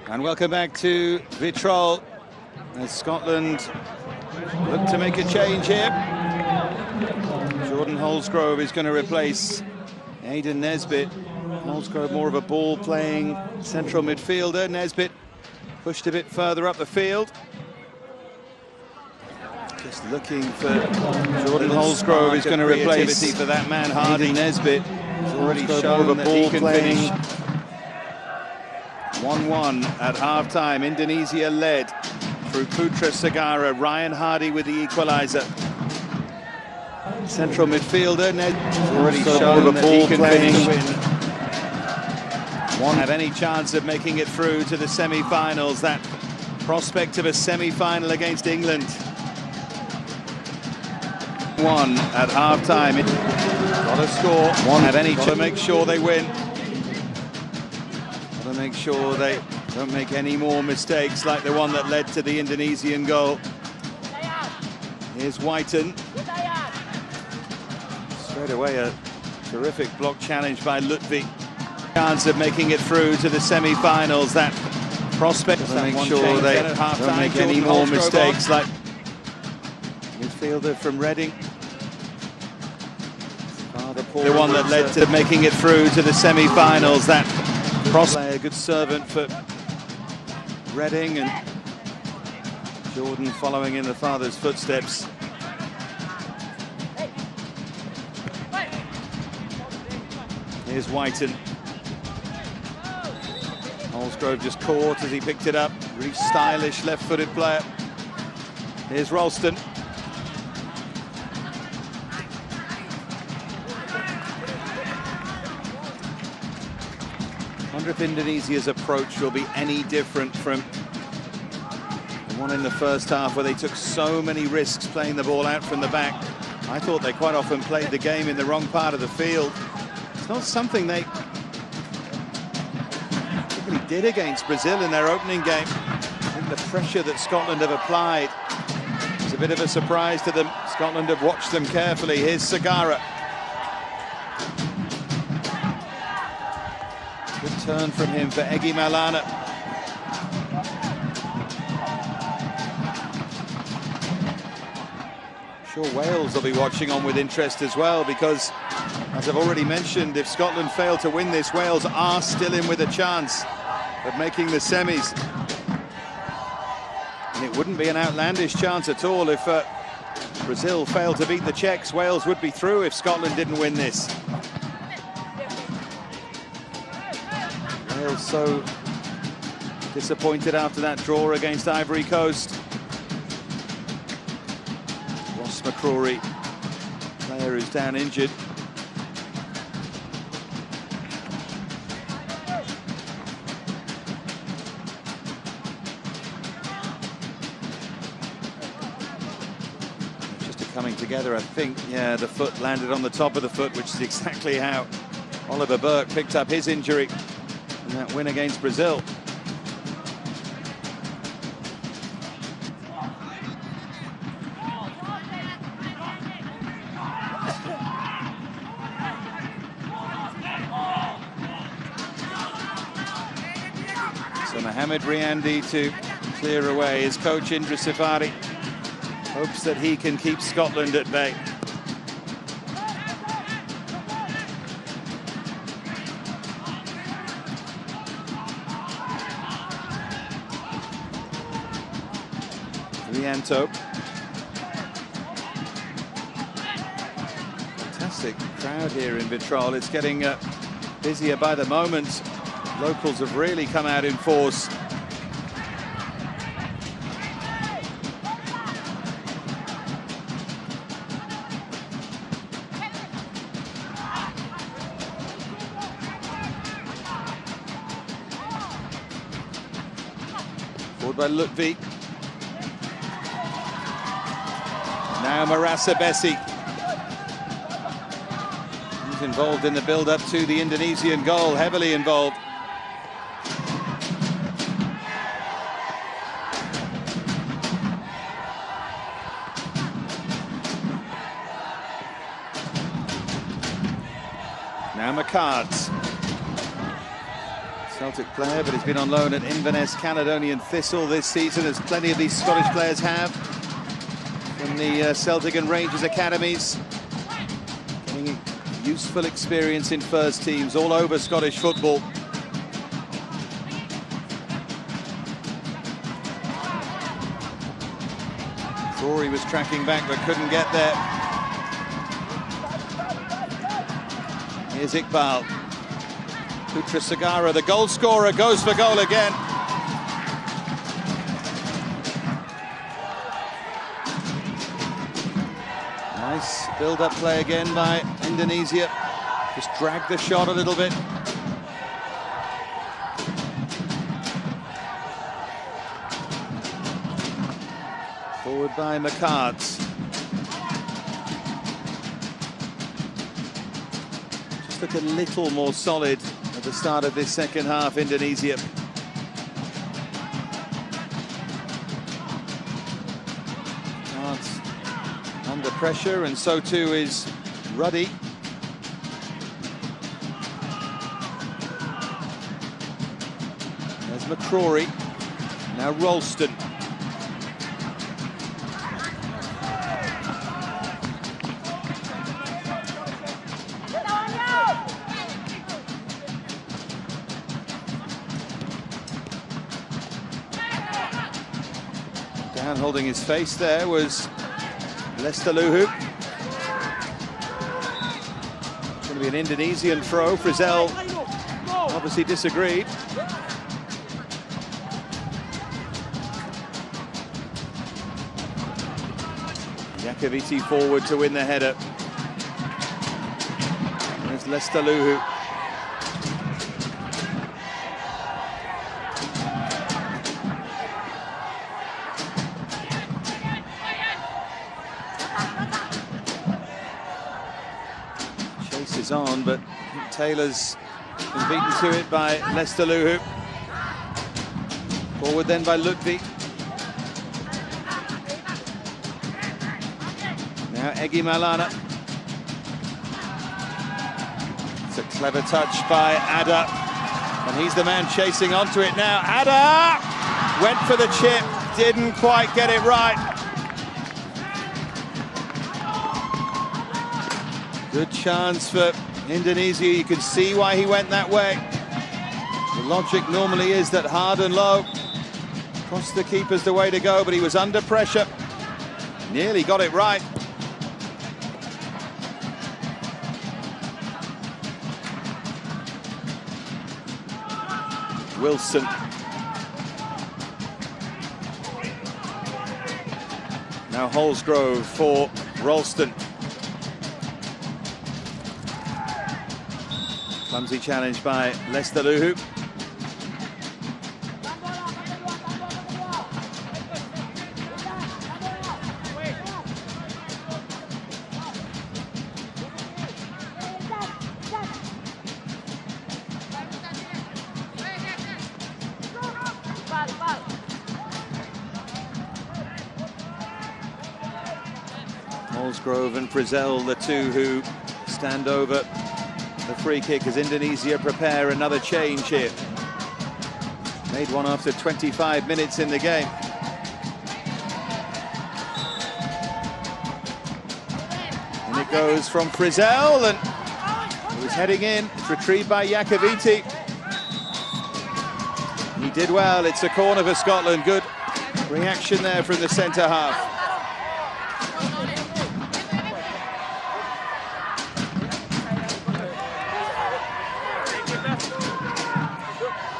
And welcome back to Vitrol as Scotland look to make a change here. Jordan Holsgrove is going to replace Aidan Nesbitt. Holsgrove more of a ball-playing central midfielder. Nesbitt pushed a bit further up the field. Just looking for Jordan Holsgrove is going to replace for that man Hardy. Nesbitt has already shown that he can finish. 1-1 at half-time. Indonesia led through Putra Sagara. Ryan Hardy with the equaliser. Central midfielder has already shown that he can finish. Won't have any chance of making it through to the semi-finals. That prospect of a semi-final against England. 1 at half-time. Got to score. Won't have any chance to make sure they win. Got to make sure they don't make any more mistakes like the one that led to the Indonesian goal. Here's Whiten. Straight away a terrific block challenge by Lutfi. Chance of making it through to the semi-finals. That prospect to make sure they don't make any more mistakes like midfielder from Reading. The one that led to making it through to the semi-finals. That prospect, a good servant for Reading, and Jordan following in the father's footsteps. Here's Whiten. Holsgrove just caught as he picked it up. Really stylish left-footed player. Here's Ralston. I wonder if Indonesia's approach will be any different from the one in the first half, where they took so many risks playing the ball out from the back. I thought they quite often played the game in the wrong part of the field. It's not something they particularly did against Brazil in their opening game. I think the pressure that Scotland have applied is a bit of a surprise to them. Scotland have watched them carefully. Here's Sagara. Good turn from him for Egy Maulana. I'm sure Wales will be watching on with interest as well, because, as I've already mentioned, if Scotland fail to win this, Wales are still in with a chance of making the semis. And it wouldn't be an outlandish chance at all if Brazil failed to beat the Czechs. Wales would be through if Scotland didn't win this. Wales so disappointed after that draw against Ivory Coast. Ross McCrory, player who's down injured. Coming together, I think. Yeah, the foot landed on the top of the foot, which is exactly how Oliver Burke picked up his injury in that win against Brazil. So Mohamed Riandi to clear away. His coach Indra Safari hopes that he can keep Scotland at bay. Rianto. Fantastic crowd here in Vitrol. It's getting busier by the moment. Locals have really come out in force. By Lutfi. Now Marasa Bessi. He's involved in the build-up to the Indonesian goal, heavily involved. Now McCards. Celtic player, but he's been on loan at Inverness Caledonian Thistle this season, as plenty of these Scottish players have from the Celtic and Rangers academies. Getting useful experience in first teams all over Scottish football. Rory was tracking back but couldn't get there. Here's Iqbal. Putra Sagara, the goal scorer, goes for goal again. Nice build-up play again by Indonesia. Just dragged the shot a little bit. Forward by McCards. Just look a little more solid at the start of this second half, Indonesia. Cards under pressure, and so too is Ruddy. There's McCrory. Now Ralston. Down holding his face there was Lestaluhu. It's going to be an Indonesian throw. Frizzell obviously disagreed. Jakaviti forward to win the header. There's Lestaluhu. Chase is on, but Taylor's been beaten to it by Lestaluhu. Forward then by Lutfi. Now Egi Malana. It's a clever touch by Ada, and he's the man chasing onto it now. Ada went for the chip, didn't quite get it right. Good chance for Indonesia. You can see why he went that way. The logic normally is that hard and low. Across the keeper's the way to go, but he was under pressure. Nearly got it right. Wilson. Now Holsgrove for Ralston. Clumsy challenge by Lestaluhu. Holsgrove and Frizzell, the two who stand over the free kick as Indonesia prepare another change here. Made one after 25 minutes in the game. And it goes from Frizzell, and it was heading in. It's retrieved by Jakaviti. He did well. It's a corner for Scotland. Good reaction there from the centre half.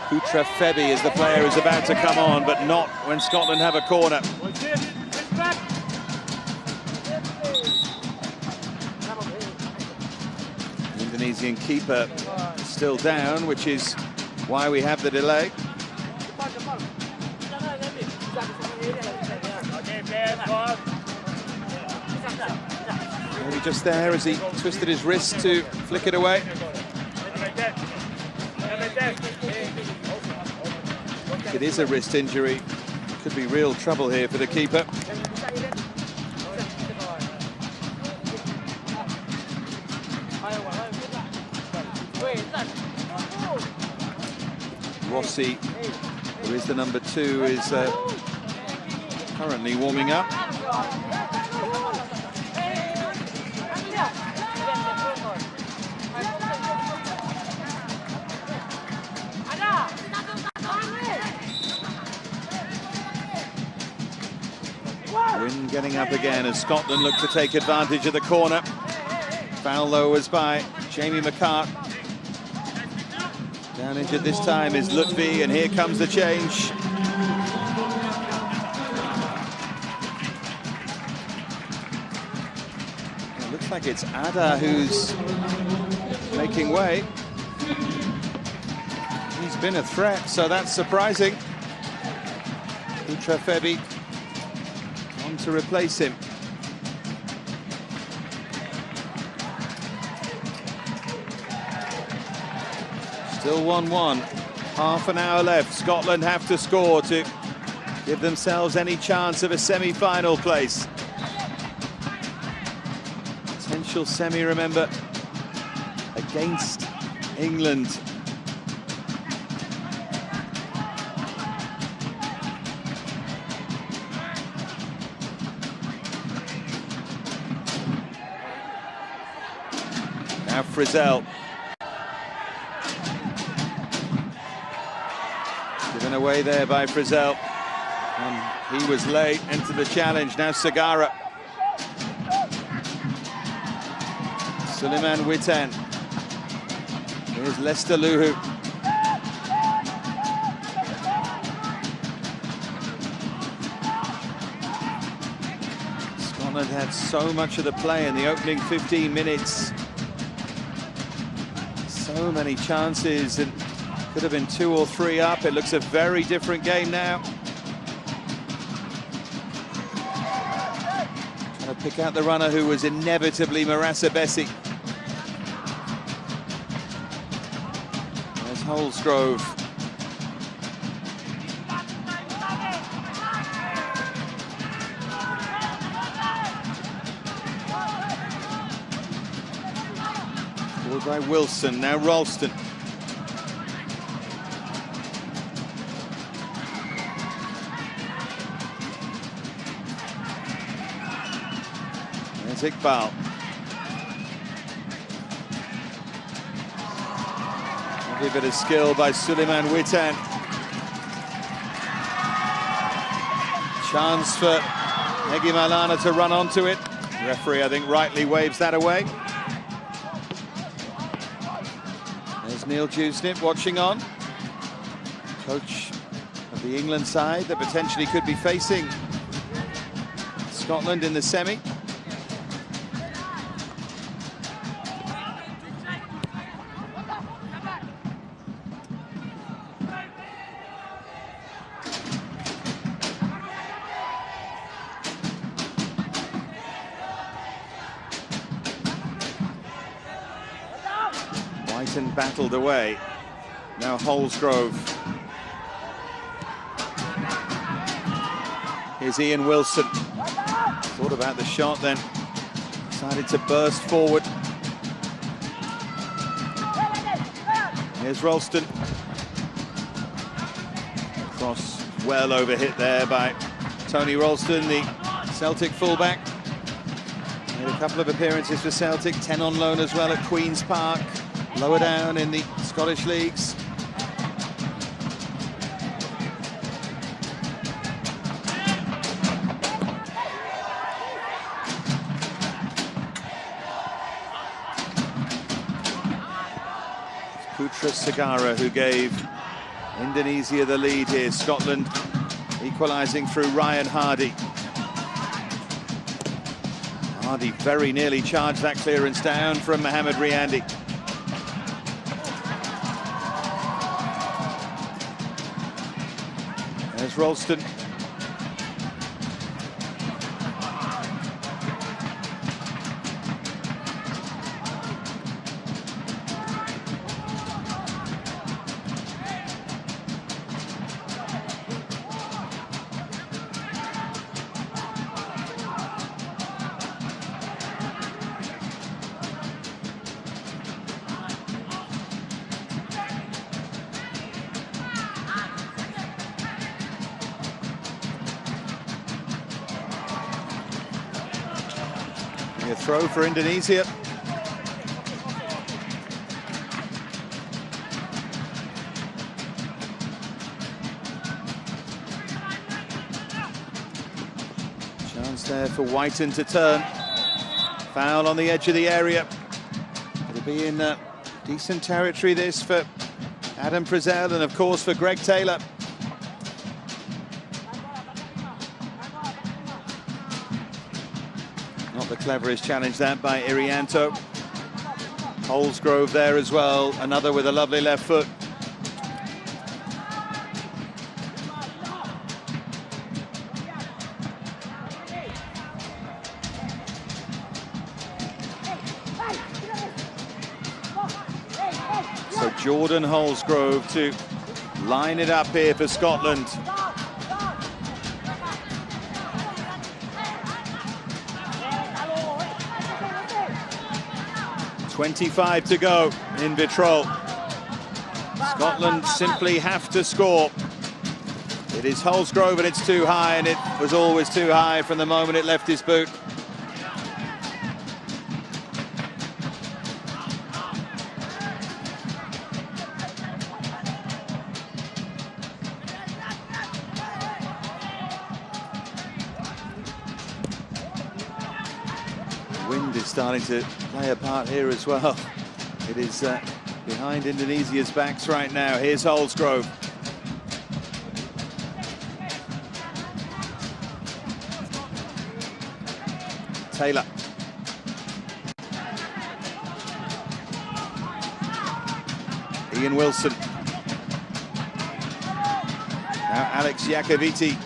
Putra Febi is the player who's about to come on, but not when Scotland have a corner. The Indonesian keeper still down, which is why we have the delay. Maybe just there as he twisted his wrist to flick it away. It is a wrist injury. Could be real trouble here for the keeper. Rossi, who is the number 2, is currently warming up. Wynn getting up again as Scotland look to take advantage of the corner. Foul though was by Jamie McCart. Down injured this time is Lutfi, and here comes the change. It looks like it's Ada who's making way. He's been a threat, so that's surprising. Utrafebi on to replace him. Still 1-1, half an hour left. Scotland have to score to give themselves any chance of a semi-final place. Potential semi, remember, against England. Now Frizzell. Given away there by Frizzell. And he was late into the challenge. Now Sagara. Suleiman Witan. Here's Lester Luhu. Scotland had so much of the play in the opening 15 minutes. So many chances, and could have been 2 or 3 up. It looks a very different game now. Trying to pick out the runner who was inevitably Marassa Bessi. There's Holsgrove. Followed by Wilson, now Ralston. There's Iqbal. Lovely bit of skill by Suleiman Witan. Chance for Hegi Maulana to run onto it. The referee, I think, rightly waves that away. There's Neil Dewsnip watching on. Coach of the England side that potentially could be facing Scotland in the semi. Whiten battled away. Now Holsgrove. Here's Ian Wilson. Thought about the shot then. Decided to burst forward. Here's Ralston. Cross well over hit there by Tony Ralston, the Celtic fullback. Made a couple of appearances for Celtic, 10 on loan as well at Queen's Park. Lower down in the Scottish leagues. Putra Sagara who gave Indonesia the lead here. Scotland equalising through Ryan Hardy. Hardy very nearly charged that clearance down from Mohamed Riandi. There's Ralston. A throw for Indonesia. Chance there for Whiten to turn. Foul on the edge of the area. It'll be in decent territory, this, for Adam Frizzell and, of course, for Greg Taylor. Not the cleverest challenge, that, by Irianto. Holsgrove there as well, another with a lovely left foot. So Jordan Holsgrove to line it up here for Scotland. .25 to go in Vitrol. Scotland simply have to score. It is Holsgrove and it's too high, and it was always too high from the moment it left his boot. Wind is starting to play a part here as well. It is behind Indonesia's backs right now. Here's Holsgrove. Taylor. Ian Wilson. Now Alex Iacoviti.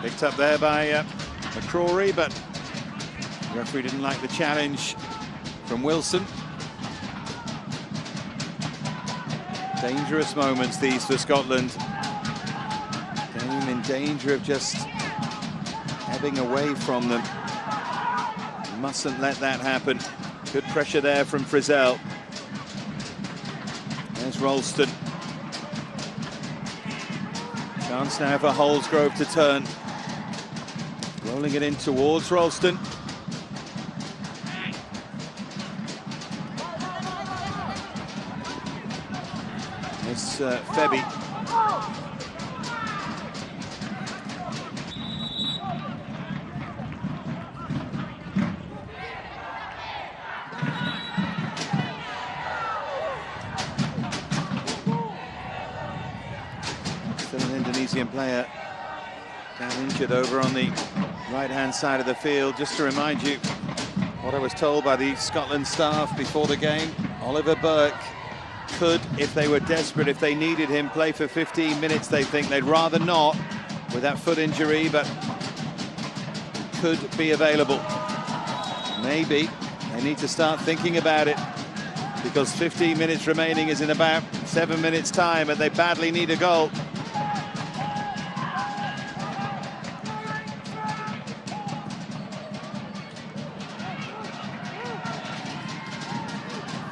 Picked up there by McCrory, but the referee didn't like the challenge from Wilson. Dangerous moments these for Scotland. Game in danger of just ebbing away from them. Mustn't let that happen. Good pressure there from Frizzell. There's Ralston. Chance now for Holsgrove to turn. Rolling it in towards Ralston. It's Febby. Still an Indonesian player down injured over on the right-hand side of the field. Just to remind you what I was told by the Scotland staff before the game, Oliver Burke could, if they were desperate, if they needed him, play for 15 minutes. They think they'd rather not with that foot injury, but could be available. Maybe they need to start thinking about it, because 15 minutes remaining is in about 7 minutes time, and they badly need a goal.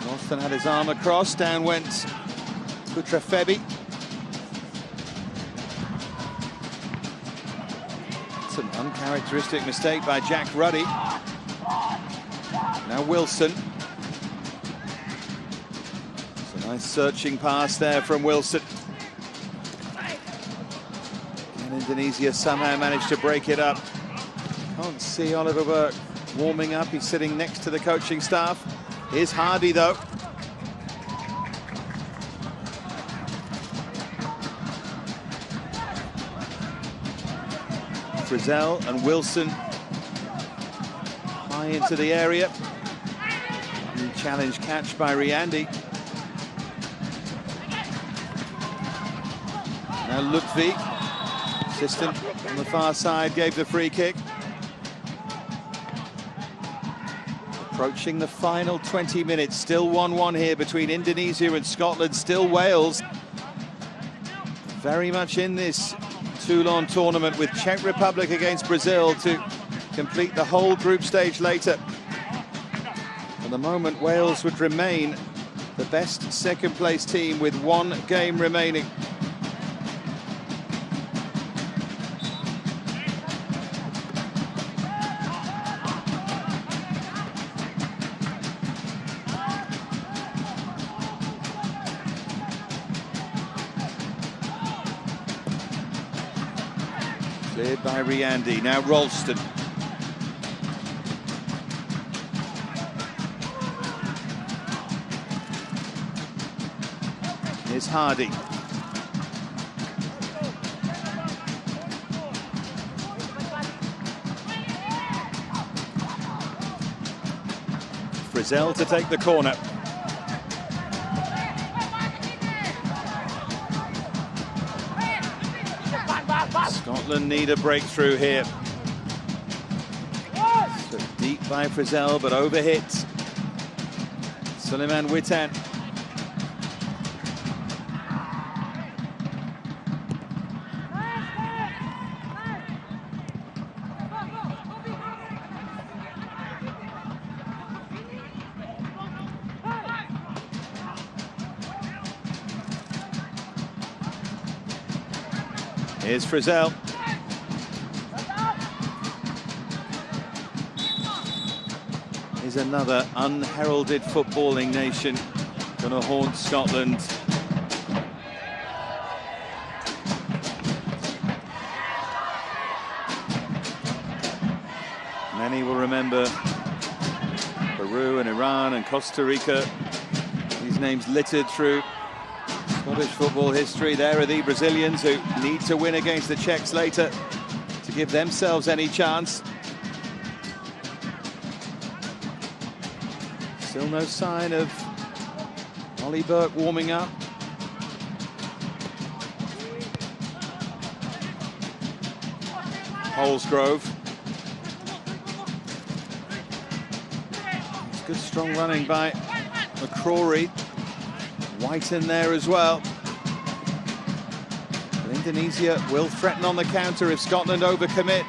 Ralston had his arm across, down went Putra Febby. It's an uncharacteristic mistake by Jack Ruddy. Now Wilson. It's a nice searching pass there from Wilson. And Indonesia somehow managed to break it up. Can't see Oliver Burke warming up. He's sitting next to the coaching staff. Here's Hardy, though. Frizzell and Wilson high into the area. Challenge catch by Riandi. Now Ludwig, assistant on the far side, gave the free kick. Approaching the final 20 minutes, still 1-1 here between Indonesia and Scotland, still Wales. Very much in this Toulon tournament, with Czech Republic against Brazil to complete the whole group stage later. For the moment, Wales would remain the best second-place team with one game remaining. Cleared by Riandi, now Ralston. Here's Hardy. Frizzell to take the corner. Scotland need a breakthrough here. So deep by Frizzell, but overhit. Suleiman Witan. Here's Frizzell. Is another unheralded footballing nation going to haunt Scotland. Many will remember Peru and Iran and Costa Rica. These names littered through Scottish football history. There are the Brazilians who need to win against the Czechs later to give themselves any chance. Still no sign of Ollie Burke warming up. Holsgrove. It's good strong running by McCrory. White in there as well. But Indonesia will threaten on the counter if Scotland overcommit.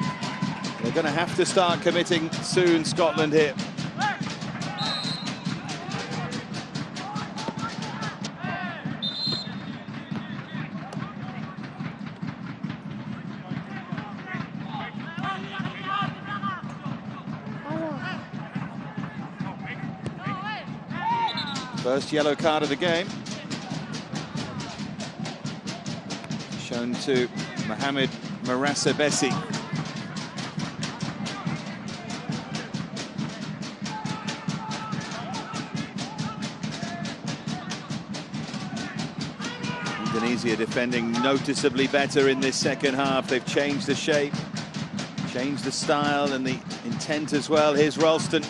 They're going to have to start committing soon, Scotland here. First yellow card of the game. Shown to Mohamed Marassa Bessi. Indonesia defending noticeably better in this second half. They've changed the shape, changed the style and the intent as well. Here's Ralston.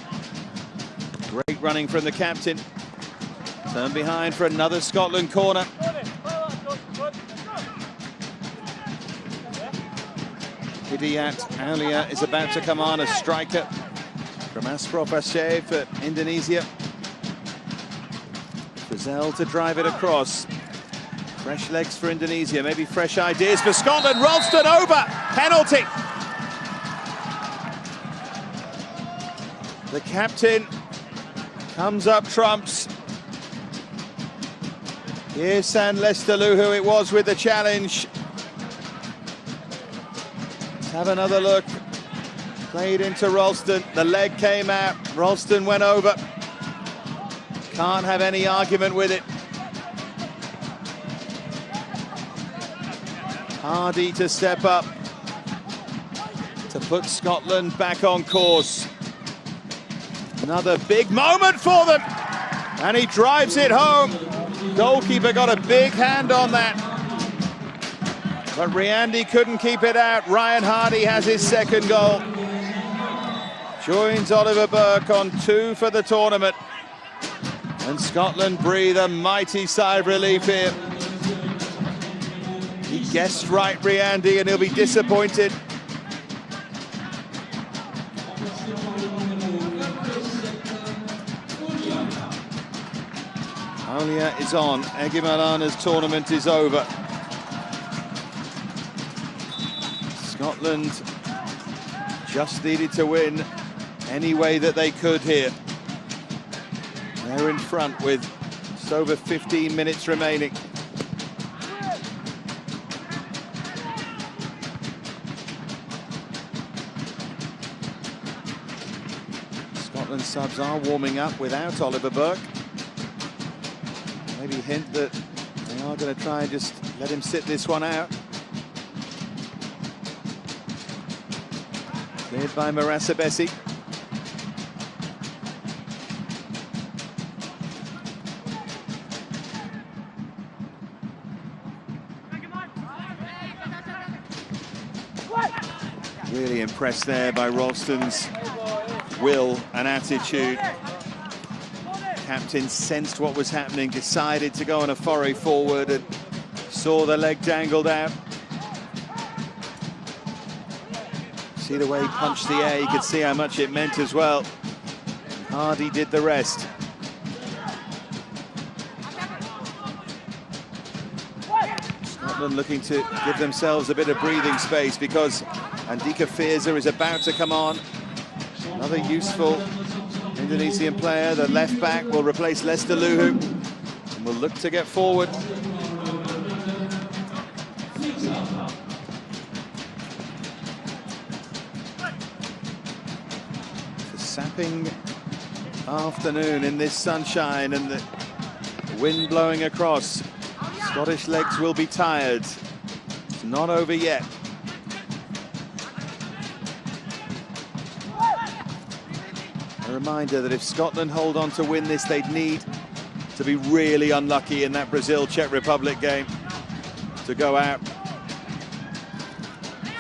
Great running from the captain. Turn behind for another Scotland corner. Hidayat Aulia is about to come on, a striker from Asprof Aceh for Indonesia. Frizzell to drive it across. Fresh legs for Indonesia, maybe fresh ideas for Scotland. Ralston over, penalty. The captain comes up trumps. Here's San Lestalu, who it was with the challenge. Let's have another look. Played into Ralston. The leg came out. Ralston went over. Can't have any argument with it. Hardy to step up to put Scotland back on course. Another big moment for them. And he drives it home. Goalkeeper got a big hand on that. But Riandi couldn't keep it out. Ryan Hardy has his second goal. Joins Oliver Burke on 2 for the tournament. And Scotland breathe a mighty sigh of relief here. He guessed right, Riandy, and he'll be disappointed. Olia is on. Egimalana's tournament is over. Scotland just needed to win any way that they could here. They're in front with just over 15 minutes remaining. Scotland subs are warming up without Oliver Burke. Maybe hint that they are going to try and just let him sit this one out. Cleared by Marasabesi. Really impressed there by Ralston's will and attitude. Captain sensed what was happening, decided to go on a foray forward and saw the leg dangled out. See the way he punched the air, you could see how much it meant as well. Hardy did the rest. Scotland looking to give themselves a bit of breathing space because Andika Firza is about to come on. Another useful Indonesian player, the left back, will replace Lester Luhu and will look to get forward. It's a sapping afternoon in this sunshine and the wind blowing across. Scottish legs will be tired. It's not over yet. A reminder that if Scotland hold on to win this, they'd need to be really unlucky in that Brazil-Czech Republic game to go out.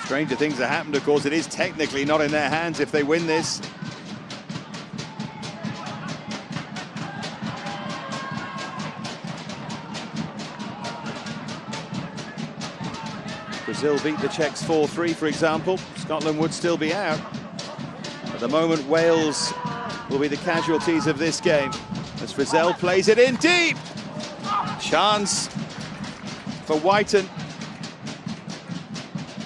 Stranger things have happened, of course. It is technically not in their hands if they win this. Brazil beat the Czechs 4-3, for example. Scotland would still be out. At the moment, Wales will be the casualties of this game as Frizzell plays it in deep. Chance for Whiten.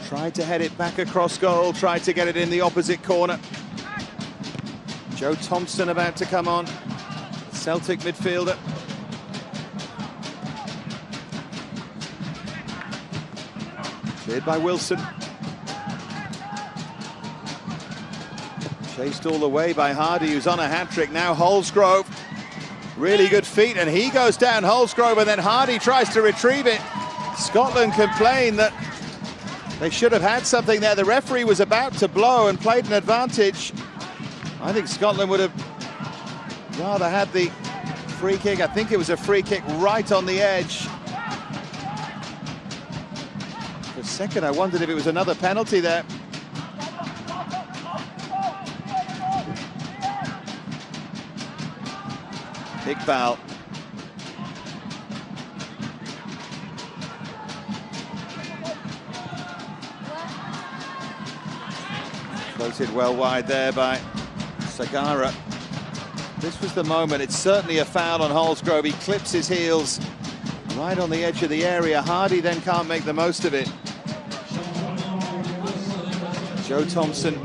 Tried to head it back across goal, tried to get it in the opposite corner. Joe Thompson about to come on, Celtic midfielder. Cleared by Wilson. Chased all the way by Hardy, who's on a hat-trick. Now Holsgrove, really good feet, and he goes down, Holsgrove, and then Hardy tries to retrieve it. Scotland complain that they should have had something there. The referee was about to blow and played an advantage. I think Scotland would have rather had the free kick. I think it was a free kick right on the edge. For a second, I wondered if it was another penalty there. Iqbal. Floated well wide there by Sagara. This was the moment. It's certainly a foul on Holsgrove. He clips his heels right on the edge of the area. Hardy then can't make the most of it. Joe Thompson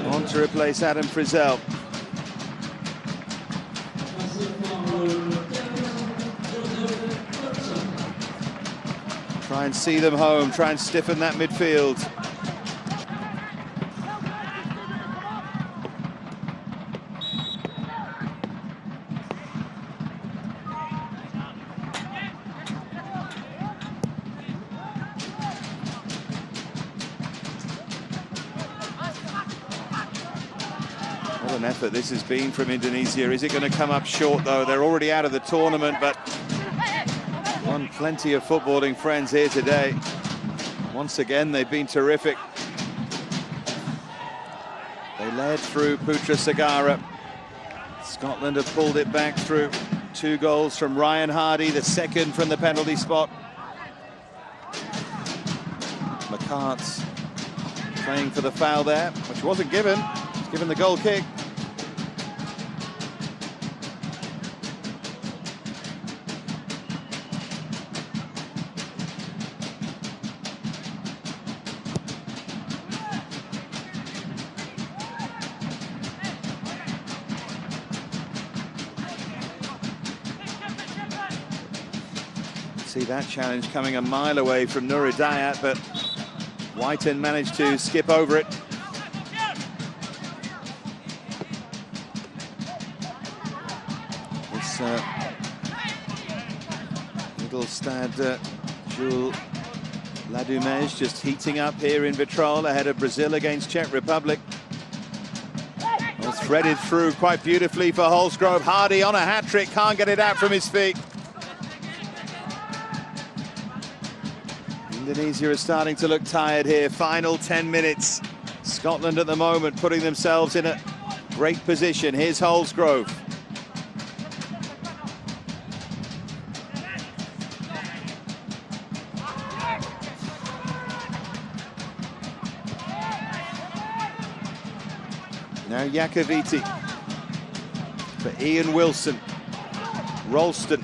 on to replace Adam Frizzell. Try and see them home, try and stiffen that midfield. What an effort this has been from Indonesia. Is it going to come up short, though? They're already out of the tournament, but won plenty of footballing friends here today. Once again, they've been terrific. They led through Putra Sagara. Scotland have pulled it back through 2 goals from Ryan Hardy, the second from the penalty spot. Hearts playing for the foul there, which wasn't given. It's given the goal kick. See that challenge coming a mile away from Nur Hidayat, but Whiten managed to skip over it. This little Stade Jules Ladumège just heating up here in Vitrolles ahead of Brazil against Czech Republic. Well, threaded through quite beautifully for Holsgrove. Hardy on a hat-trick, can't get it out from his feet. Indonesia is starting to look tired here. Final 10 minutes. Scotland at the moment putting themselves in a great position. Here's Holsgrove. Now Iacovitti for Ian Wilson. Ralston.